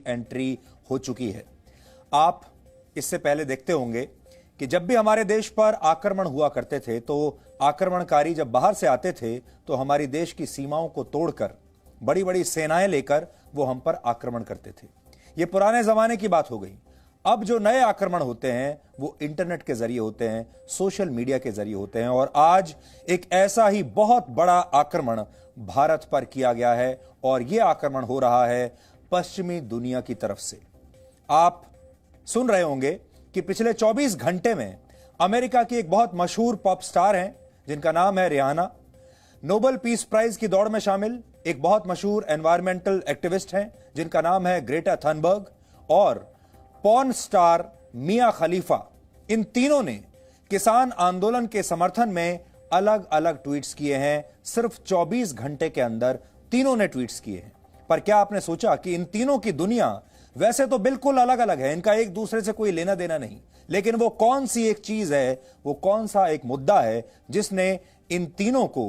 Entry हो चुकी है। आप इससे पहले देखते होंगे कि जब भी हमारे देश पर आक्रमण हुआ करते थे तो आक्रमणकारी जब बाहर से आते थे तो हमारी देश की सीमाओं को तोड़कर बड़ी बड़ी सेनाएं लेकर वो हम पर आक्रमण करते थे। ये पुराने जमाने की बात हो गई। अब जो नए आक्रमण होते हैं वो इंटरनेट के जरिए होते हैं, सोशल मीडिया के जरिए होते हैं, और आज एक ऐसा ही बहुत बड़ा आक्रमण भारत पर किया गया है और यह आक्रमण हो रहा है पश्चिमी दुनिया की तरफ से। आप सुन रहे होंगे कि पिछले 24 घंटे में अमेरिका की एक बहुत मशहूर पॉप स्टार हैं जिनका नाम है रिहाना, नोबेल पीस प्राइज की दौड़ में शामिल एक बहुत मशहूर एनवायरमेंटल एक्टिविस्ट हैं जिनका नाम है ग्रेटा थनबर्ग, और पॉर्न स्टार मिया खलीफा, इन तीनों ने किसान आंदोलन के समर्थन में अलग अलग ट्वीट्स किए हैं। सिर्फ 24 घंटे के अंदर तीनों ने ट्वीट्स किए हैं। पर क्या आपने सोचा कि इन तीनों की दुनिया वैसे तो बिल्कुल अलग अलग है, इनका एक दूसरे से कोई लेना देना नहीं, लेकिन वो कौन सी एक चीज है, वो कौन सा एक मुद्दा है जिसने इन तीनों को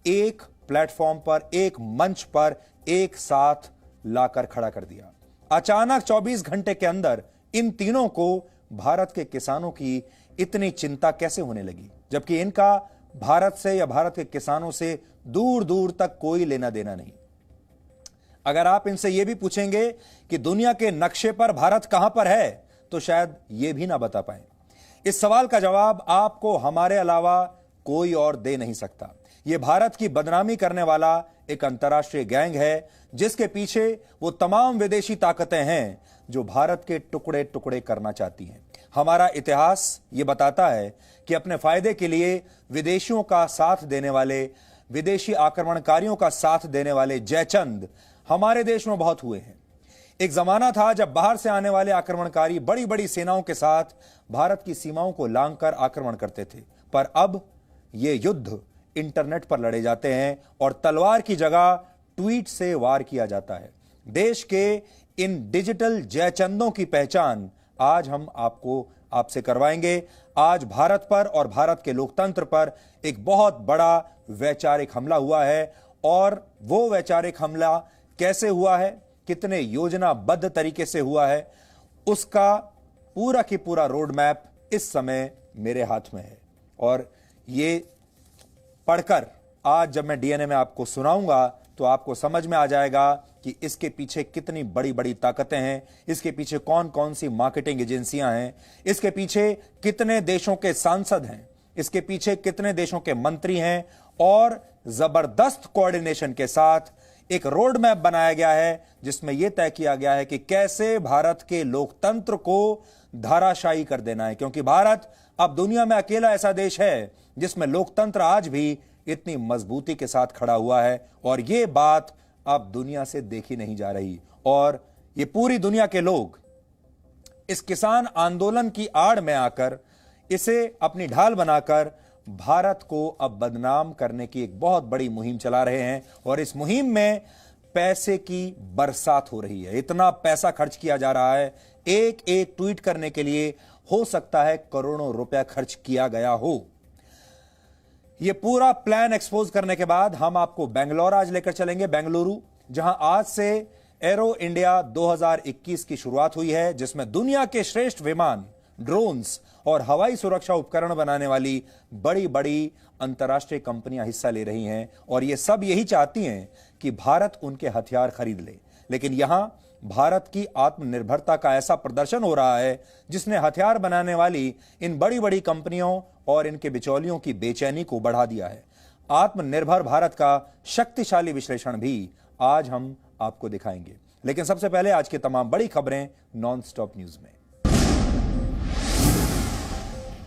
एक प्लेटफॉर्म पर, एक मंच पर एक साथ लाकर खड़ा कर दिया। अचानक 24 घंटे के अंदर इन तीनों को भारत के किसानों की इतनी चिंता कैसे होने लगी, जबकि इनका भारत से या भारत के किसानों से दूर दूर तक कोई लेना देना नहीं। अगर आप इनसे यह भी पूछेंगे कि दुनिया के नक्शे पर भारत कहां पर है, तो शायद यह भी ना बता पाए। इस सवाल का जवाब आपको हमारे अलावा कोई और दे नहीं सकता। यह भारत की बदनामी करने वाला एक अंतर्राष्ट्रीय गैंग है जिसके पीछे वो तमाम विदेशी ताकतें हैं जो भारत के टुकड़े टुकड़े करना चाहती हैं। हमारा इतिहास ये बताता है कि अपने फायदे के लिए विदेशियों का साथ देने वाले, विदेशी आक्रमणकारियों का साथ देने वाले जयचंद हमारे देश में बहुत हुए हैं। एक जमाना था जब बाहर से आने वाले आक्रमणकारी बड़ी बड़ी सेनाओं के साथ भारत की सीमाओं को लांघकर आक्रमण करते थे, पर अब ये युद्ध इंटरनेट पर लड़े जाते हैं और तलवार की जगह ट्वीट से वार किया जाता है। देश के इन डिजिटल जयचंदों की पहचान आज हम आपसे करवाएंगे। आज भारत पर और भारत के लोकतंत्र पर एक बहुत बड़ा वैचारिक हमला हुआ है, और वो वैचारिक हमला कैसे हुआ है, कितने योजनाबद्ध तरीके से हुआ है, उसका पूरा की पूरा रोड मैप इस समय मेरे हाथ में है। और ये पढ़कर आज जब मैं डीएनए में आपको सुनाऊंगा तो आपको समझ में आ जाएगा कि इसके पीछे कितनी बड़ी बड़ी ताकतें हैं, इसके पीछे कौन कौन सी मार्केटिंग एजेंसियां हैं, इसके पीछे कितने देशों के सांसद हैं, इसके पीछे कितने देशों के मंत्री हैं, और जबरदस्त कोऑर्डिनेशन के साथ एक रोड मैप बनाया गया है जिसमें यह तय किया गया है कि कैसे भारत के लोकतंत्र को धाराशायी कर देना है, क्योंकि भारत अब दुनिया में अकेला ऐसा देश है जिसमें लोकतंत्र आज भी इतनी मजबूती के साथ खड़ा हुआ है, और यह बात अब दुनिया से देखी नहीं जा रही। और ये पूरी दुनिया के लोग इस किसान आंदोलन की आड़ में आकर इसे अपनी ढाल बनाकर भारत को अब बदनाम करने की एक बहुत बड़ी मुहिम चला रहे हैं, और इस मुहिम में पैसे की बरसात हो रही है। इतना पैसा खर्च किया जा रहा है, एक एक ट्वीट करने के लिए हो सकता है करोड़ों रुपया खर्च किया गया हो। यह पूरा प्लान एक्सपोज करने के बाद हम आपको बेंगलोर आज लेकर चलेंगे, बेंगलुरु, जहां आज से एरो इंडिया 2021 की शुरुआत हुई है, जिसमें दुनिया के श्रेष्ठ विमान, ड्रोन्स और हवाई सुरक्षा उपकरण बनाने वाली बड़ी बड़ी अंतर्राष्ट्रीय कंपनियां हिस्सा ले रही हैं, और ये सब यही चाहती हैं कि भारत उनके हथियार खरीद ले। लेकिन यहां भारत की आत्मनिर्भरता का ऐसा प्रदर्शन हो रहा है जिसने हथियार बनाने वाली इन बड़ी बड़ी कंपनियों और इनके बिचौलियों की बेचैनी को बढ़ा दिया है। आत्मनिर्भर भारत का शक्तिशाली विश्लेषण भी आज हम आपको दिखाएंगे, लेकिन सबसे पहले आज की तमाम बड़ी खबरें नॉन स्टॉप न्यूज में।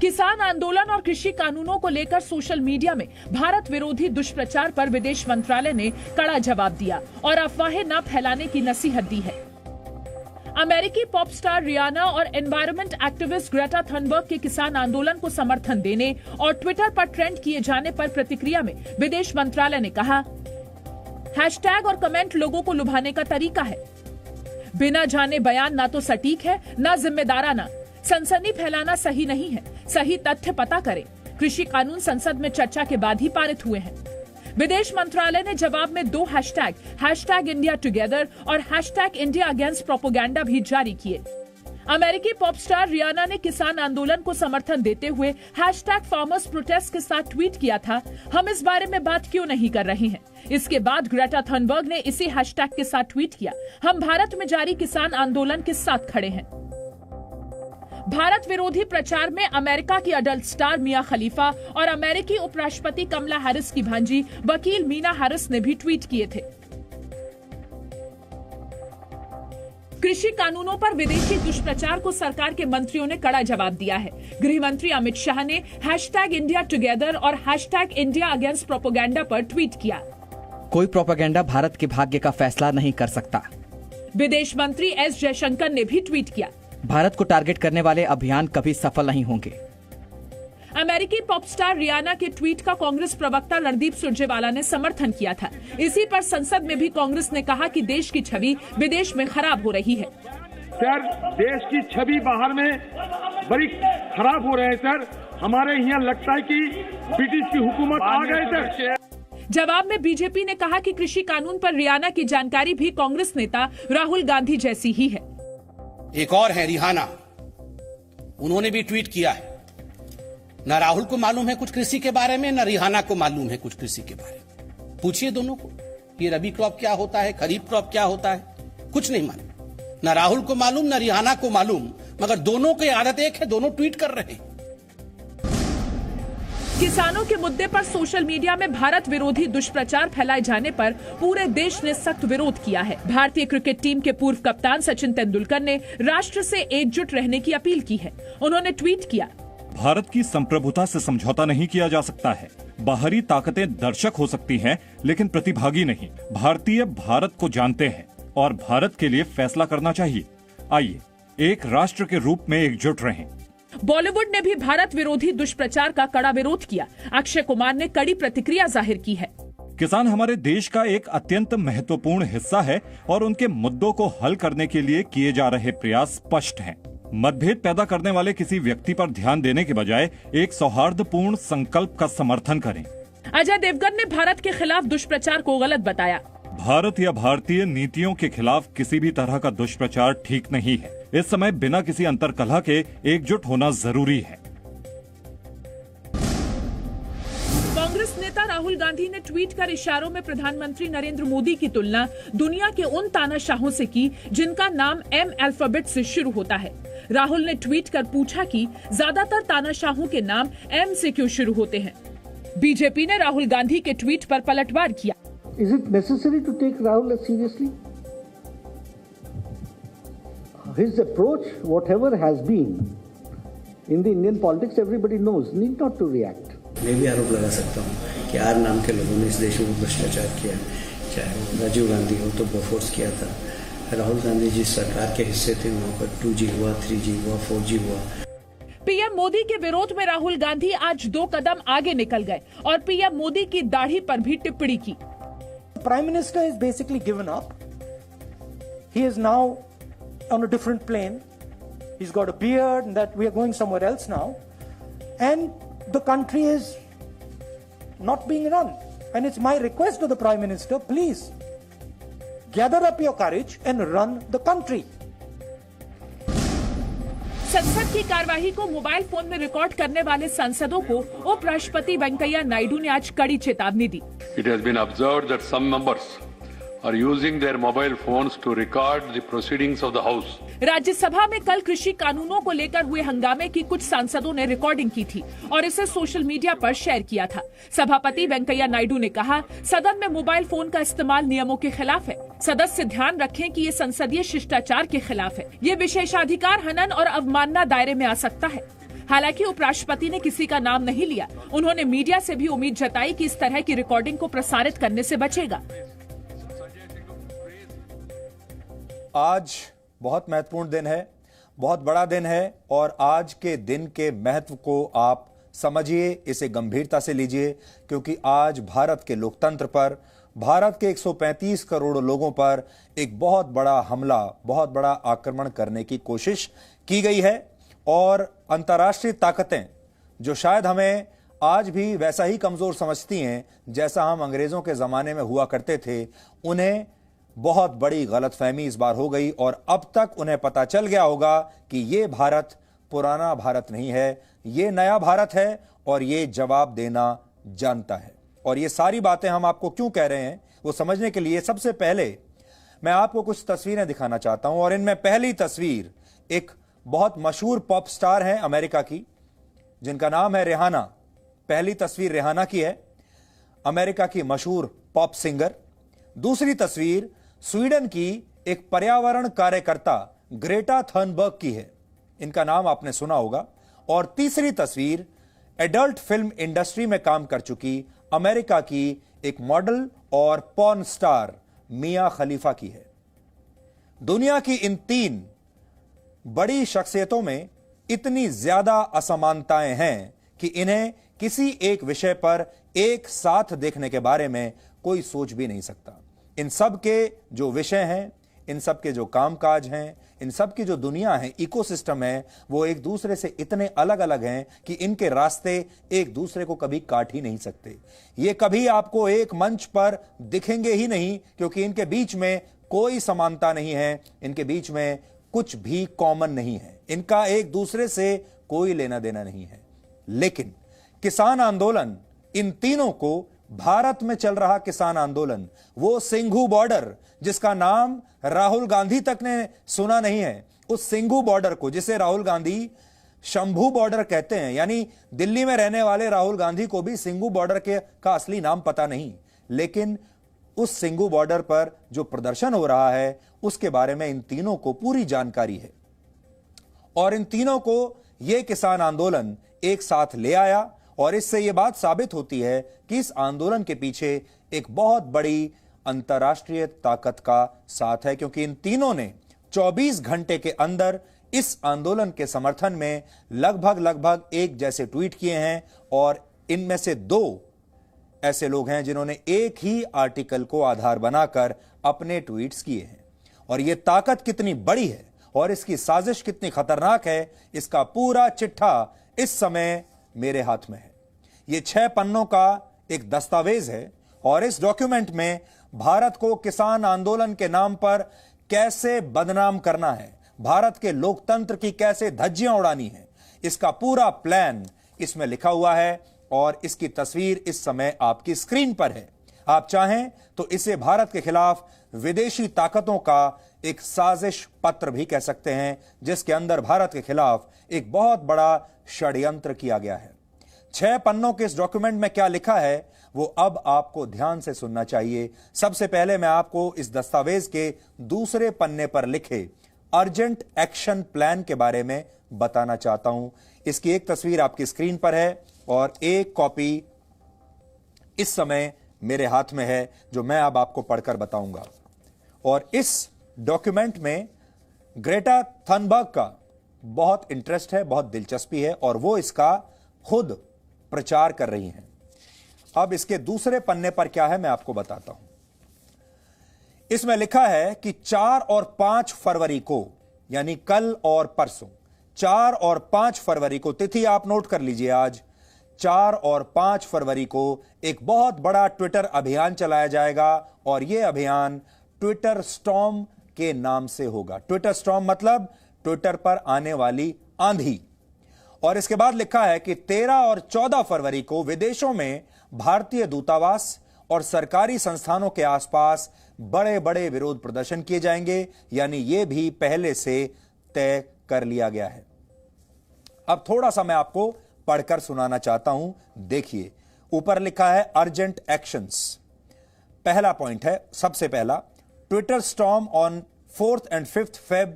किसान आंदोलन और कृषि कानूनों को लेकर सोशल मीडिया में भारत विरोधी दुष्प्रचार पर विदेश मंत्रालय ने कड़ा जवाब दिया और अफवाहें न फैलाने की नसीहत दी है। अमेरिकी पॉप स्टार रियाना और एनवायरमेंट एक्टिविस्ट ग्रेटा थनबर्ग के किसान आंदोलन को समर्थन देने और ट्विटर पर ट्रेंड किए जाने पर प्रतिक्रिया में विदेश मंत्रालय ने कहा, हैशटैग और कमेंट लोगों को लुभाने का तरीका है। बिना जाने बयान ना तो सटीक है, ना जिम्मेदाराना। सनसनी फैलाना सही नहीं है, सही तथ्य पता करें। कृषि कानून संसद में चर्चा के बाद ही पारित हुए हैं। विदेश मंत्रालय ने जवाब में 2 हैशटैग इंडिया टुगेदर और हैशटैग इंडिया अगेंस्ट प्रोपोगेंडा भी जारी किए। अमेरिकी पॉप स्टार रियाना ने किसान आंदोलन को समर्थन देते हुए हैशटैग फार्मर्स प्रोटेस्ट के साथ ट्वीट किया था, हम इस बारे में बात क्यों नहीं कर रहे हैं। इसके बाद ग्रेटा थनबर्ग ने इसी हैशटैग के साथ ट्वीट किया, हम भारत में जारी किसान आंदोलन के साथ खड़े हैं। भारत विरोधी प्रचार में अमेरिका की अडल्ट स्टार मिया खलीफा और अमेरिकी उपराष्ट्रपति कमला हैरिस की भांजी वकील मीना हैरिस ने भी ट्वीट किए थे। कृषि कानूनों पर विदेशी दुष्प्रचार को सरकार के मंत्रियों ने कड़ा जवाब दिया है। गृह मंत्री अमित शाह ने हैशटैग इंडिया टुगेदर और हैशटैग इंडिया अगेंस्ट प्रोपोगेंडा पर ट्वीट किया। कोई प्रोपोगेंडा भारत के भाग्य का फैसला नहीं कर सकता। विदेश मंत्री एस जयशंकर ने भी ट्वीट किया, भारत को टारगेट करने वाले अभियान कभी सफल नहीं होंगे। अमेरिकी पॉप स्टार रियाना के ट्वीट का कांग्रेस प्रवक्ता रणदीप सुरजेवाला ने समर्थन किया था। इसी पर संसद में भी कांग्रेस ने कहा कि देश की छवि विदेश में खराब हो रही है। सर, देश की छवि बाहर में बड़ी खराब हो रही है सर। हमारे यहाँ लगता है कि ब्रिटिश की हुकूमत आ गए सर। जवाब में बीजेपी ने कहा कि कृषि कानून पर रियाना की जानकारी भी कांग्रेस नेता राहुल गांधी जैसी ही है। एक और है रिहाना, उन्होंने भी ट्वीट किया है। न राहुल को मालूम है कुछ कृषि के बारे में, न रिहाना को मालूम है कुछ कृषि के बारे में। पूछिए दोनों को, ये रबी क्रॉप क्या होता है, खरीफ क्रॉप क्या होता है, कुछ नहीं मालूम। न राहुल को मालूम, न रिहाना को मालूम, मगर दोनों की आदत एक है, दोनों ट्वीट कर रहे हैं। किसानों के मुद्दे पर सोशल मीडिया में भारत विरोधी दुष्प्रचार फैलाए जाने पर पूरे देश ने सख्त विरोध किया है। भारतीय क्रिकेट टीम के पूर्व कप्तान सचिन तेंदुलकर ने राष्ट्र से एकजुट रहने की अपील की है। उन्होंने ट्वीट किया, भारत की संप्रभुता से समझौता नहीं किया जा सकता है। बाहरी ताकतें दर्शक हो सकती हैं, लेकिन प्रतिभागी नहीं। भारतीय भारत को जानते हैं और भारत के लिए फैसला करना चाहिए। आइए एक राष्ट्र के रूप में एकजुट रहें। बॉलीवुड ने भी भारत विरोधी दुष्प्रचार का कड़ा विरोध किया। अक्षय कुमार ने कड़ी प्रतिक्रिया जाहिर की है। किसान हमारे देश का एक अत्यंत महत्वपूर्ण हिस्सा है और उनके मुद्दों को हल करने के लिए किए जा रहे प्रयास स्पष्ट हैं। मतभेद पैदा करने वाले किसी व्यक्ति पर ध्यान देने के बजाय एक सौहार्दपूर्ण संकल्प का समर्थन करें। अजय देवगन ने भारत के खिलाफ दुष्प्रचार को गलत बताया। भारत या भारतीय नीतियों के खिलाफ किसी भी तरह का दुष्प्रचार ठीक नहीं है। इस समय बिना किसी अंतर्कलह के एकजुट होना जरूरी है। कांग्रेस नेता राहुल गांधी ने ट्वीट कर इशारों में प्रधानमंत्री नरेंद्र मोदी की तुलना दुनिया के उन तानाशाहों से की जिनका नाम एम अल्फाबेट से शुरू होता है। राहुल ने ट्वीट कर पूछा कि ज्यादातर तानाशाहों के नाम एम से क्यों शुरू होते हैं। बीजेपी ने राहुल गांधी के ट्वीट पर पलटवार किया। Is it necessary to take Rahul seriously? His approach, whatever has been, in the Indian politics, everybody knows, need not to react. मैं भी आरोप लगा सकता हूँ कि आर नाम के लोगों ने इस देश में भ्रष्टाचार किया, चाहे वो राजीव गांधी हो तो बोफोर्स किया था, राहुल गांधी जिस सरकार के हिस्से थे वहाँ पर 2G हुआ, 3G हुआ, 4G हुआ। पीएम मोदी के विरोध में राहुल गांधी आज 2 कदम आगे निकल गए और पीएम मोदी की दाढ़ी पर भी टिप्पणी की। Prime Minister is basically given up. He is now on a different plane. He's got a beard and that we are going somewhere else now. And the country is not being run. And it's my request to the Prime Minister, please gather up your courage and run the country. संसद की कार्यवाही को mobile phone में record करने वाले सांसदों को उपराष्ट्रपति वेंकैया नायडू ने आज कड़ी चेतावनी दी। It has been observed that some members are using their mobile phones to record the proceedings of the House. Rajya Sabha में कल कृषि कानूनों को लेकर हुए हंगामे की कुछ सांसदों ने रिकॉर्डिंग की थी और इसे सोशल मीडिया पर शेयर किया था। सभापति वेंकैया नायडू ने कहा, सदन में मोबाइल फोन का इस्तेमाल नियमों के खिलाफ है। सदस्य ध्यान रखें कि ये संसदीय शिष्टाचार के खिलाफ है। ये विशेषाधिकार हनन और अवमानना दायरे में आ सकता है। हालांकि उपराष्ट्रपति ने किसी का नाम नहीं लिया। उन्होंने मीडिया से भी उम्मीद जताई कि इस तरह की रिकॉर्डिंग को प्रसारित करने से बचेगा। आज बहुत महत्वपूर्ण दिन है, बहुत बड़ा दिन है और आज के दिन के महत्व को आप समझिए, इसे गंभीरता से लीजिए, क्योंकि आज भारत के लोकतंत्र पर, भारत के 135 करोड़ लोगों पर एक बहुत बड़ा हमला, बहुत बड़ा आक्रमण करने की कोशिश की गई है। और अंतर्राष्ट्रीय ताकतें जो शायद हमें आज भी वैसा ही कमजोर समझती हैं जैसा हम अंग्रेजों के जमाने में हुआ करते थे। उन्हें बहुत बड़ी गलतफहमी इस बार हो गई और अब तक उन्हें पता चल गया होगा कि ये भारत पुराना भारत नहीं है, ये नया भारत है और ये जवाब देना जानता है। और ये सारी बातें हम आपको क्यों कह रहे हैं वो समझने के लिए सबसे पहले मैं आपको कुछ तस्वीरें दिखाना चाहता हूं। और इनमें पहली तस्वीर एक बहुत मशहूर पॉप स्टार है अमेरिका की, जिनका नाम है रिहाना। पहली तस्वीर रिहाना की है, अमेरिका की मशहूर पॉप सिंगर। दूसरी तस्वीर स्वीडन की एक पर्यावरण कार्यकर्ता ग्रेटा थर्नबर्ग की है, इनका नाम आपने सुना होगा। और तीसरी तस्वीर एडल्ट फिल्म इंडस्ट्री में काम कर चुकी अमेरिका की एक मॉडल और पॉर्न स्टार मिया खलीफा की है। दुनिया की इन तीन बड़ी शख्सियतों में इतनी ज्यादा असमानताएं हैं कि इन्हें किसी एक विषय पर एक साथ देखने के बारे में कोई सोच भी नहीं सकता। इन सब के जो विषय हैं, इन सब के जो कामकाज हैं, इन सब की जो दुनिया है, इकोसिस्टम है, वो एक दूसरे से इतने अलग अलग हैं कि इनके रास्ते एक दूसरे को कभी काट ही नहीं सकते। ये कभी आपको एक मंच पर दिखेंगे ही नहीं, क्योंकि इनके बीच में कोई समानता नहीं है, इनके बीच में कुछ भी कॉमन नहीं है, इनका एक दूसरे से कोई लेना देना नहीं है। लेकिन किसान आंदोलन, इन तीनों को भारत में चल रहा किसान आंदोलन, वो सिंघू बॉर्डर जिसका नाम राहुल गांधी तक ने सुना नहीं है, उस सिंघू बॉर्डर को, जिसे राहुल गांधी शंभू बॉर्डर कहते हैं, यानी दिल्ली में रहने वाले राहुल गांधी को भी सिंघू बॉर्डर का असली नाम पता नहीं, लेकिन उस सिंघू बॉर्डर पर जो प्रदर्शन हो रहा है उसके बारे में इन तीनों को पूरी जानकारी है। और इन तीनों को यह किसान आंदोलन एक साथ ले आया और इससे यह बात साबित होती है कि इस आंदोलन के पीछे एक बहुत बड़ी अंतर्राष्ट्रीय ताकत का साथ है, क्योंकि इन तीनों ने 24 घंटे के अंदर इस आंदोलन के समर्थन में लगभग एक जैसे ट्वीट किए हैं। और इनमें से 2 ऐसे लोग हैं जिन्होंने एक ही आर्टिकल को आधार बनाकर अपने ट्वीट्स किए हैं। और यह ताकत कितनी बड़ी है और इसकी साजिश कितनी खतरनाक है, इसका पूरा चिट्ठा इस समय मेरे हाथ में है। यह 6 पन्नों का एक दस्तावेज है और इस डॉक्यूमेंट में भारत को किसान आंदोलन के नाम पर कैसे बदनाम करना है, भारत के लोकतंत्र की कैसे धज्जियां उड़ानी है, इसका पूरा प्लान इसमें लिखा हुआ है। और इसकी तस्वीर इस समय आपकी स्क्रीन पर है। आप चाहें तो इसे भारत के खिलाफ विदेशी ताकतों का एक साजिश पत्र भी कह सकते हैं, जिसके अंदर भारत के खिलाफ एक बहुत बड़ा षड्यंत्र किया गया है। 6 पन्नों के इस डॉक्यूमेंट में क्या लिखा है वो अब आपको ध्यान से सुनना चाहिए। सबसे पहले मैं आपको इस दस्तावेज के दूसरे पन्ने पर लिखे अर्जेंट एक्शन प्लान के बारे में बताना चाहता हूं। इसकी एक तस्वीर आपकी स्क्रीन पर है और एक कॉपी इस समय मेरे हाथ में है, जो मैं अब आपको पढ़कर बताऊंगा। और इस डॉक्यूमेंट में ग्रेटा थनबर्ग का बहुत इंटरेस्ट है, बहुत दिलचस्पी है और वो इसका खुद प्रचार कर रही हैं। अब इसके दूसरे पन्ने पर क्या है मैं आपको बताता हूं। इसमें लिखा है कि 4 और 5 फरवरी को, यानी कल और परसों, 4 और 5 फरवरी को, तिथि आप नोट कर लीजिए, आज 4 और 5 फरवरी को एक बहुत बड़ा ट्विटर अभियान चलाया जाएगा और यह अभियान ट्विटर स्टॉर्म के नाम से होगा। ट्विटर स्टॉर्म मतलब ट्विटर पर आने वाली आंधी। और इसके बाद लिखा है कि 13 और 14 फरवरी को विदेशों में भारतीय दूतावास और सरकारी संस्थानों के आसपास बड़े बड़े विरोध प्रदर्शन किए जाएंगे, यानी यह भी पहले से तय कर लिया गया है। अब थोड़ा सा मैं आपको पढ़कर सुनाना चाहता हूं, देखिए। ऊपर लिखा है अर्जेंट एक्शंस। पहला पॉइंट है, सबसे पहला, Twitter storm on 4th and 5th Feb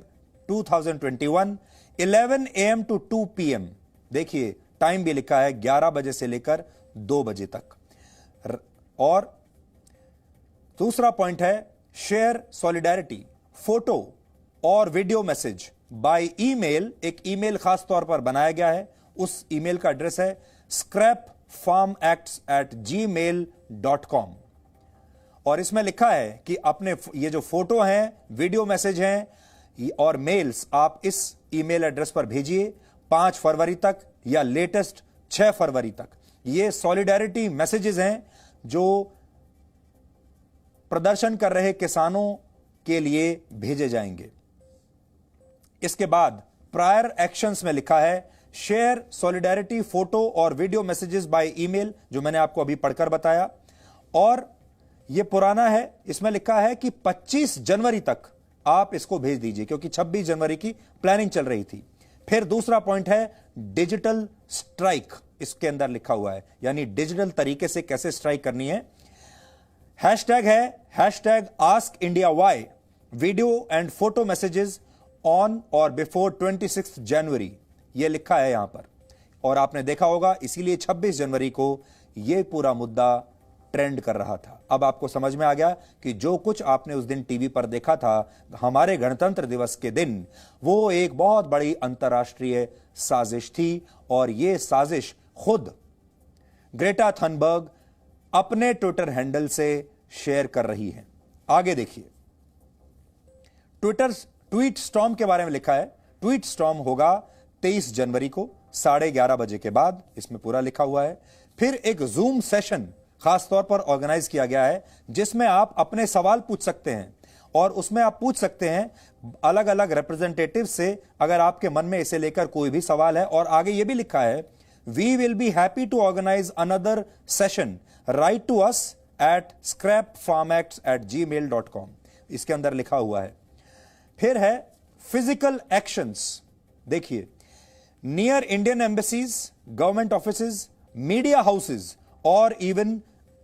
2021 11 AM to 2 PM। देखिए टाइम भी लिखा है, 11 बजे से लेकर 2 बजे तक। और दूसरा पॉइंट है शेयर सॉलिडारिटी, फोटो और वीडियो मैसेज बाय ईमेल। एक ईमेल खास तौर पर बनाया गया है, उस ईमेल का एड्रेस है scrapfarmacts@gmail.com। और इसमें लिखा है कि अपने ये जो फोटो हैं, वीडियो मैसेज हैं और मेल्स आप इस ईमेल एड्रेस पर भेजिए 5 फरवरी तक या लेटेस्ट 6 फरवरी तक। ये सॉलिडेरिटी मैसेजेस हैं जो प्रदर्शन कर रहे किसानों के लिए भेजे जाएंगे। इसके बाद प्रायर एक्शंस में लिखा है शेयर सॉलिडेरिटी फोटो और वीडियो मैसेजेस बाय ईमेल, जो मैंने आपको अभी पढ़कर बताया। और यह पुराना है, इसमें लिखा है कि 25 जनवरी तक आप इसको भेज दीजिए, क्योंकि 26 जनवरी की प्लानिंग चल रही थी। फिर दूसरा पॉइंट है डिजिटल स्ट्राइक, इसके अंदर लिखा हुआ है, यानी डिजिटल तरीके से कैसे स्ट्राइक करनी है। हैशटैग है hashtag ask India why, video and photo messages on or before 26 January, यह लिखा है यहां पर। और आपने देखा होगा, इसीलिए 26 जनवरी को यह पूरा मुद्दा ट्रेंड कर रहा था। अब आपको समझ में आ गया कि जो कुछ आपने उस दिन टीवी पर देखा था हमारे गणतंत्र दिवस के दिन, वो एक बहुत बड़ी अंतर्राष्ट्रीय साजिश थी। और यह साजिश खुद ग्रेटा थनबर्ग अपने ट्विटर हैंडल से शेयर कर रही है। आगे देखिए, ट्वीट स्टॉर्म के बारे में लिखा है। ट्वीट स्टॉर्म होगा 23 जनवरी को 11:30 बजे के बाद, इसमें पूरा लिखा हुआ है। फिर एक जूम सेशन खास तौर पर ऑर्गेनाइज किया गया है, जिसमें आप अपने सवाल पूछ सकते हैं। और उसमें आप पूछ सकते हैं अलग अलग रिप्रेजेंटेटिव से, अगर आपके मन में इसे लेकर कोई भी सवाल है। और आगे यह भी लिखा है, we will be happy to organise another session, write to us at scrapfarmacts@gmail.com, इसके अंदर लिखा हुआ है। फिर है फिजिकल एक्शंस, देखिए, near Indian embassies, government offices, media houses और इवन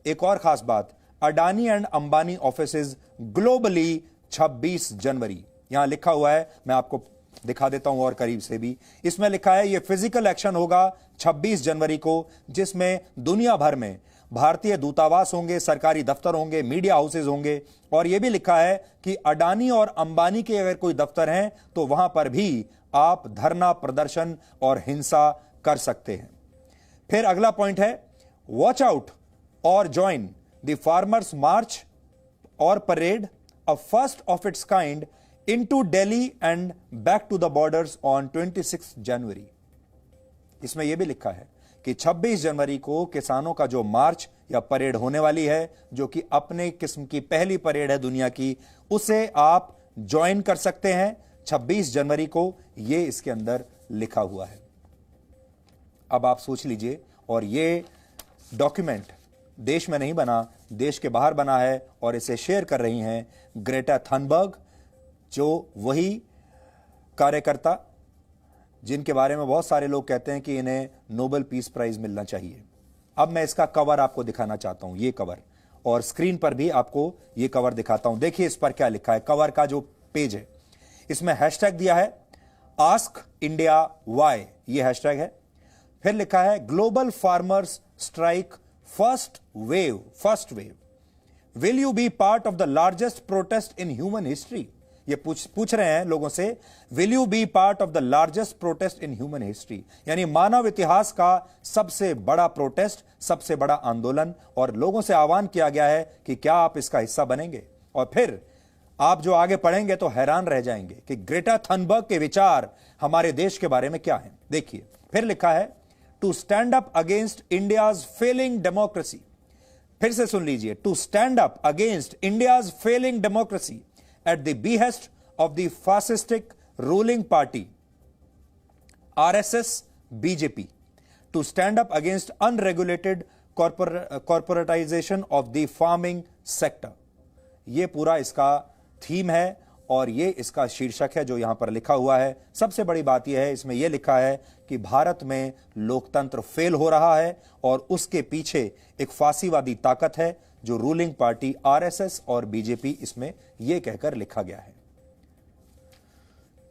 एक और खास बात, Adani and Ambani offices globally 26 January, यहां लिखा हुआ है। मैं आपको दिखा देता हूं और करीब से भी। इसमें लिखा है यह फिजिकल एक्शन होगा 26 जनवरी को, जिसमें दुनिया भर में भारतीय दूतावास होंगे, सरकारी दफ्तर होंगे, मीडिया हाउसेज होंगे। और यह भी लिखा है कि अडानी और अंबानी के अगर कोई दफ्तर हैं तो वहां पर भी आप धरना प्रदर्शन और हिंसा कर सकते हैं। फिर अगला पॉइंट है, वॉच आउट और ज्वाइन द फार्मर्स मार्च और parade, a first of its kind into Delhi and back to the borders on 26 January. इसमें यह भी लिखा है कि 26 जनवरी को किसानों का जो मार्च या परेड होने वाली है, जो कि अपने किस्म की पहली परेड है दुनिया की, उसे आप ज्वाइन कर सकते हैं 26 जनवरी को, यह इसके अंदर लिखा हुआ है। अब आप सोच लीजिए, और यह डॉक्यूमेंट देश में नहीं बना, देश के बाहर बना है, और इसे शेयर कर रही हैं ग्रेटा थनबर्ग, जो वही कार्यकर्ता जिनके बारे में बहुत सारे लोग कहते हैं कि इन्हें नोबेल पीस प्राइज मिलना चाहिए। अब मैं इसका कवर आपको दिखाना चाहता हूं, ये कवर, और स्क्रीन पर भी आपको ये कवर दिखाता हूं। देखिए इस पर क्या लिखा है। कवर का जो पेज है, इसमें हैशटैग दिया है आस्क इंडिया वाई, ये हैशटैग है। फिर लिखा है global farmers strike first wave, will you be part of the largest protest in human history. ये पूछ रहे हैं लोगों से, will you be part of the largest protest in human history, यानी मानव इतिहास का सबसे बड़ा प्रोटेस्ट, सबसे बड़ा आंदोलन। और लोगों से आह्वान किया गया है कि क्या आप इसका हिस्सा बनेंगे। और फिर आप जो आगे पढ़ेंगे तो हैरान रह जाएंगे कि ग्रेटा थनबर्ग के विचार हमारे देश के बारे में क्या है। देखिए, फिर लिखा है to stand up against India's failing democracy. फिर से सुन लीजिए, to stand up against India's failing democracy at the behest of the fascistic ruling party RSS BJP, to stand up against unregulated corporatization of the farming sector। ये पूरा इसका theme है और ये इसका शीर्षक है जो यहां पर लिखा हुआ है। सबसे बड़ी बात यह है, इसमें यह लिखा है कि भारत में लोकतंत्र फेल हो रहा है और उसके पीछे एक फासीवादी ताकत है जो रूलिंग पार्टी आरएसएस और बीजेपी, इसमें यह कहकर लिखा गया है।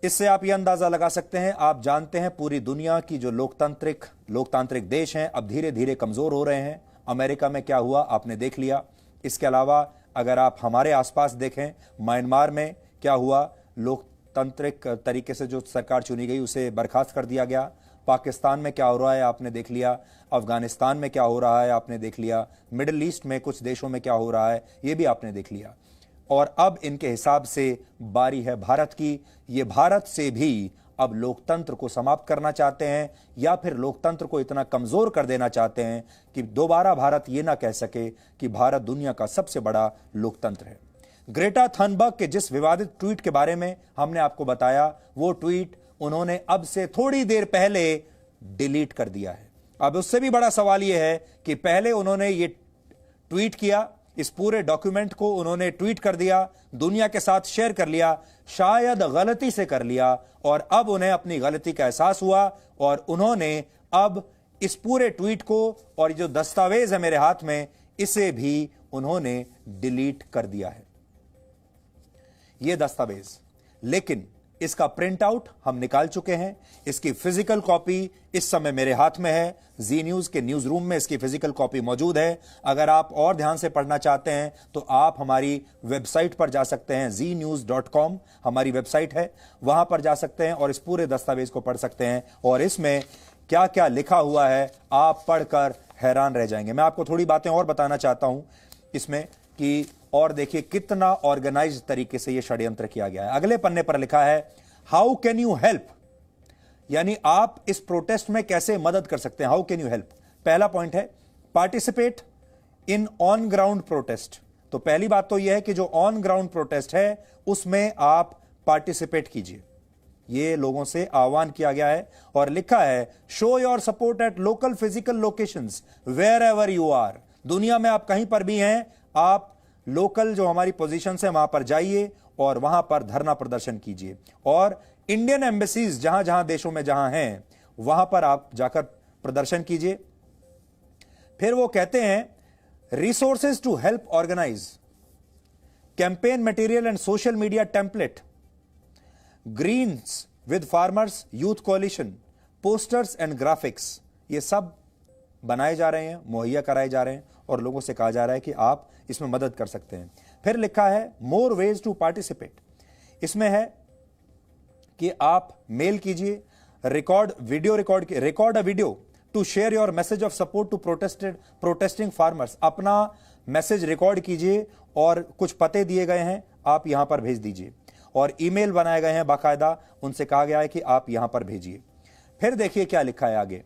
इससे आप यह अंदाजा लगा सकते हैं, आप जानते हैं पूरी दुनिया की जो लोकतांत्रिक देश हैं अब धीरे धीरे कमजोर हो रहे हैं। अमेरिका में क्या हुआ आपने देख लिया। इसके अलावा अगर आप हमारे आसपास देखें, म्यांमार में क्या हुआ, लोकतांत्रिक तरीके से जो सरकार चुनी गई उसे बर्खास्त कर दिया गया। पाकिस्तान में क्या हो रहा है आपने देख लिया। अफगानिस्तान में क्या हो रहा है आपने देख लिया। मिडिल ईस्ट में कुछ देशों में क्या हो रहा है यह भी आपने देख लिया। और अब इनके हिसाब से बारी है भारत की। ये भारत से भी अब लोकतंत्र को समाप्त करना चाहते हैं या फिर लोकतंत्र को इतना कमजोर कर देना चाहते हैं कि दोबारा भारत यह ना कह सके कि भारत दुनिया का सबसे बड़ा लोकतंत्र है। ग्रेटा थनबर्ग के जिस विवादित ट्वीट के बारे में हमने आपको बताया, वो ट्वीट उन्होंने अब से थोड़ी देर पहले डिलीट कर दिया है। अब उससे भी बड़ा सवाल यह है कि पहले उन्होंने ये ट्वीट किया, इस पूरे डॉक्यूमेंट को उन्होंने ट्वीट कर दिया, दुनिया के साथ शेयर कर लिया, शायद गलती से कर लिया, और अब उन्हें अपनी गलती का एहसास हुआ और उन्होंने अब इस पूरे ट्वीट को और जो दस्तावेज है मेरे हाथ में, इसे भी उन्होंने डिलीट कर दिया है, यह दस्तावेज। लेकिन इसका प्रिंट आउट हम निकाल चुके हैं, इसकी फिजिकल कॉपी इस समय मेरे हाथ में है। जी न्यूज के न्यूज रूम में इसकी फिजिकल कॉपी मौजूद है। अगर आप और ध्यान से पढ़ना चाहते हैं तो आप हमारी वेबसाइट पर जा सकते हैं, znews.com हमारी वेबसाइट है, वहां पर जा सकते हैं और इस पूरे दस्तावेज को पढ़ सकते हैं। और इसमें क्या क्या लिखा हुआ है आप पढ़कर हैरान रह जाएंगे। मैं आपको थोड़ी बातें और बताना चाहता हूं इसमें कि, और देखिए कितना ऑर्गेनाइज्ड तरीके से यह षड्यंत्र किया गया है। अगले पन्ने पर लिखा है, हाउ कैन यू हेल्प, यानी आप इस प्रोटेस्ट में कैसे मदद कर सकते हैं। हाउ कैन यू हेल्प, पहला पॉइंट है participate in on ground protest. तो पहली बात तो यह है कि जो ऑन ग्राउंड प्रोटेस्ट है उसमें आप पार्टिसिपेट कीजिए, यह लोगों से आह्वान किया गया है। और लिखा है, show your support at local physical locations wherever you are. दुनिया में आप कहीं पर भी हैं, आप लोकल जो हमारी पोजीशन है वहां पर जाइए और वहां पर धरना प्रदर्शन कीजिए। और इंडियन एम्बेसीज जहां जहां देशों में जहां हैं वहां पर आप जाकर प्रदर्शन कीजिए। फिर वो कहते हैं, resources to help organise, campaign material and social media template, greens with farmers youth coalition, posters and graphics, ये सब बनाए जा रहे हैं, मुहैया कराए जा रहे हैं और लोगों से कहा जा रहा है कि आप इसमें मदद कर सकते हैं। फिर लिखा है, मोर वेज टू पार्टिसिपेट, इसमें है कि आप मेल कीजिए, record a video to share your message of support to protesting farmers. अपना मैसेज रिकॉर्ड कीजिए और कुछ पते दिए गए हैं, आप यहां पर भेज दीजिए। और ईमेल बनाए गए हैं बाकायदा, उनसे कहा गया है कि आप यहां पर भेजिए। फिर देखिए क्या लिखा है आगे,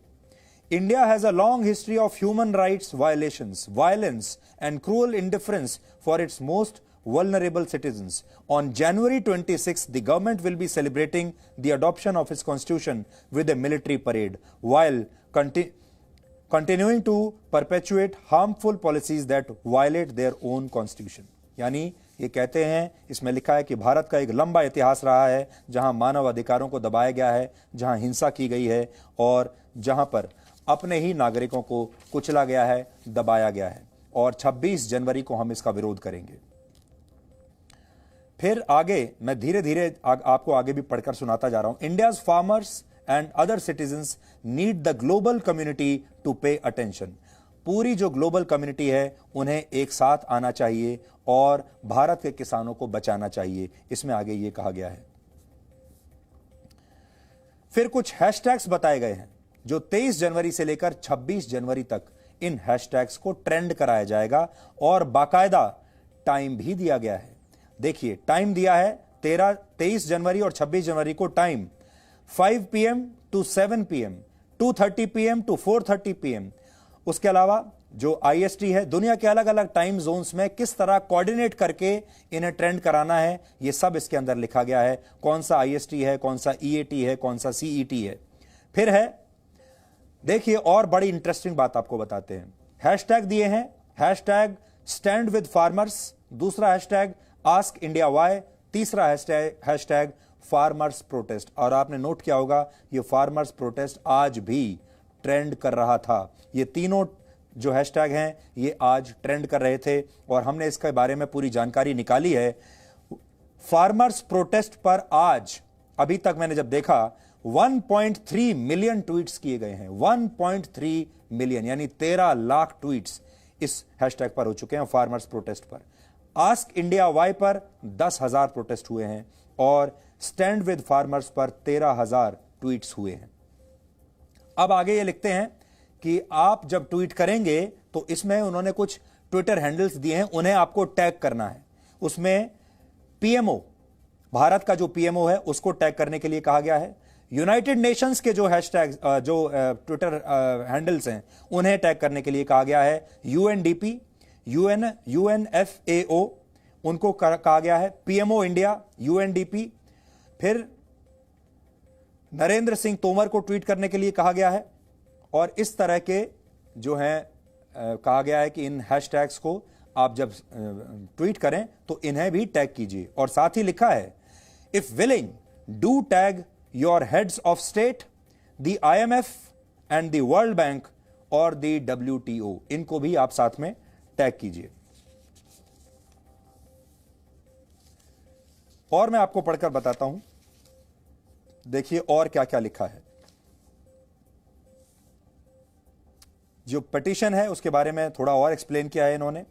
India has a long history of human rights violations, violence and cruel indifference for its most vulnerable citizens. On January 26th, the government will be celebrating the adoption of its constitution with a military parade, while continuing to perpetuate harmful policies that violate their own constitution. यानी ये कहते हैं, इसमें लिखा है कि भारत का एक लंबा इतिहास रहा है जहां मानव अधिकारों को दबाया गया है, जहां हिंसा की गई है और जहां पर अपने ही नागरिकों को कुचला गया है, दबाया गया है। और 26 जनवरी को हम इसका विरोध करेंगे। फिर आगे मैं धीरे धीरे आपको आगे भी पढ़कर सुनाता जा रहा हूं। India's farmers and other citizens need the global community to pay attention. पूरी जो ग्लोबल कम्युनिटी है उन्हें एक साथ आना चाहिए और भारत के किसानों को बचाना चाहिए, इसमें आगे यह कहा गया है। फिर कुछ हैशटैग्स बताए गए हैं जो 23 जनवरी से लेकर 26 जनवरी तक इन हैशटैग्स को ट्रेंड कराया जाएगा और बाकायदा टाइम भी दिया गया है। देखिए टाइम दिया है 23 जनवरी और 26 जनवरी को time 5 PM to 7 PM, 2:30 PM to 4:30 PM। उसके अलावा जो IST है, दुनिया के अलग अलग टाइम जोन्स में किस तरह कोऑर्डिनेट करके इन्हें ट्रेंड कराना है, यह सब इसके अंदर लिखा गया है। कौन सा IST है, कौन सा EAT है, कौन सा CET है। फिर है, देखिए और बड़ी इंटरेस्टिंग बात आपको बताते हैं। हैशटैग दिए हैं, हैशटैग स्टैंड विद फार्मर्स, दूसरा हैशटैग आस्क इंडिया वाई, तीसरा हैशटैग फार्मर्स प्रोटेस्ट। और आपने नोट किया होगा ये फार्मर्स प्रोटेस्ट आज भी ट्रेंड कर रहा था। ये तीनों जो हैशटैग हैं ये आज ट्रेंड कर रहे थे और हमने इसके बारे में पूरी जानकारी निकाली है। फार्मर्स प्रोटेस्ट पर आज अभी तक मैंने जब देखा 1.3 मिलियन ट्वीट्स किए गए हैं। 1.3 मिलियन यानी 13 लाख ट्वीट्स इस हैशटैग पर हो चुके हैं फार्मर्स प्रोटेस्ट पर। आस्क इंडिया वाई पर 10,000 प्रोटेस्ट हुए हैं और स्टैंड विद फार्मर्स पर 13,000 ट्वीट्स हुए हैं। अब आगे ये लिखते हैं कि आप जब ट्वीट करेंगे तो इसमें उन्होंने कुछ ट्विटर हैंडल्स दिए हैं, उन्हें आपको टैग करना है। उसमें PMO, भारत का जो PMO है उसको टैग करने के लिए कहा गया है। यूनाइटेड नेशंस के जो हैशटैग जो ट्विटर हैंडल्स हैं उन्हें टैग करने के लिए कहा गया है। यूएनडीपी, यूएनएफएओ उनको कहा गया है। पीएमओ इंडिया, यूएनडीपी, फिर नरेंद्र सिंह तोमर को ट्वीट करने के लिए कहा गया है। और इस तरह के जो हैं कहा गया है कि इन हैशटैग्स को आप जब ट्वीट करें तो इन्हें भी टैग कीजिए। और साथ ही लिखा है, if willing do tag your heads of state, the IMF and the world bank और द WTO, इनको भी आप साथ में टैग कीजिए। और मैं आपको पढ़कर बताता हूं, देखिए और क्या क्या लिखा है। जो पिटीशन है उसके बारे में थोड़ा और एक्सप्लेन किया है इन्होंने।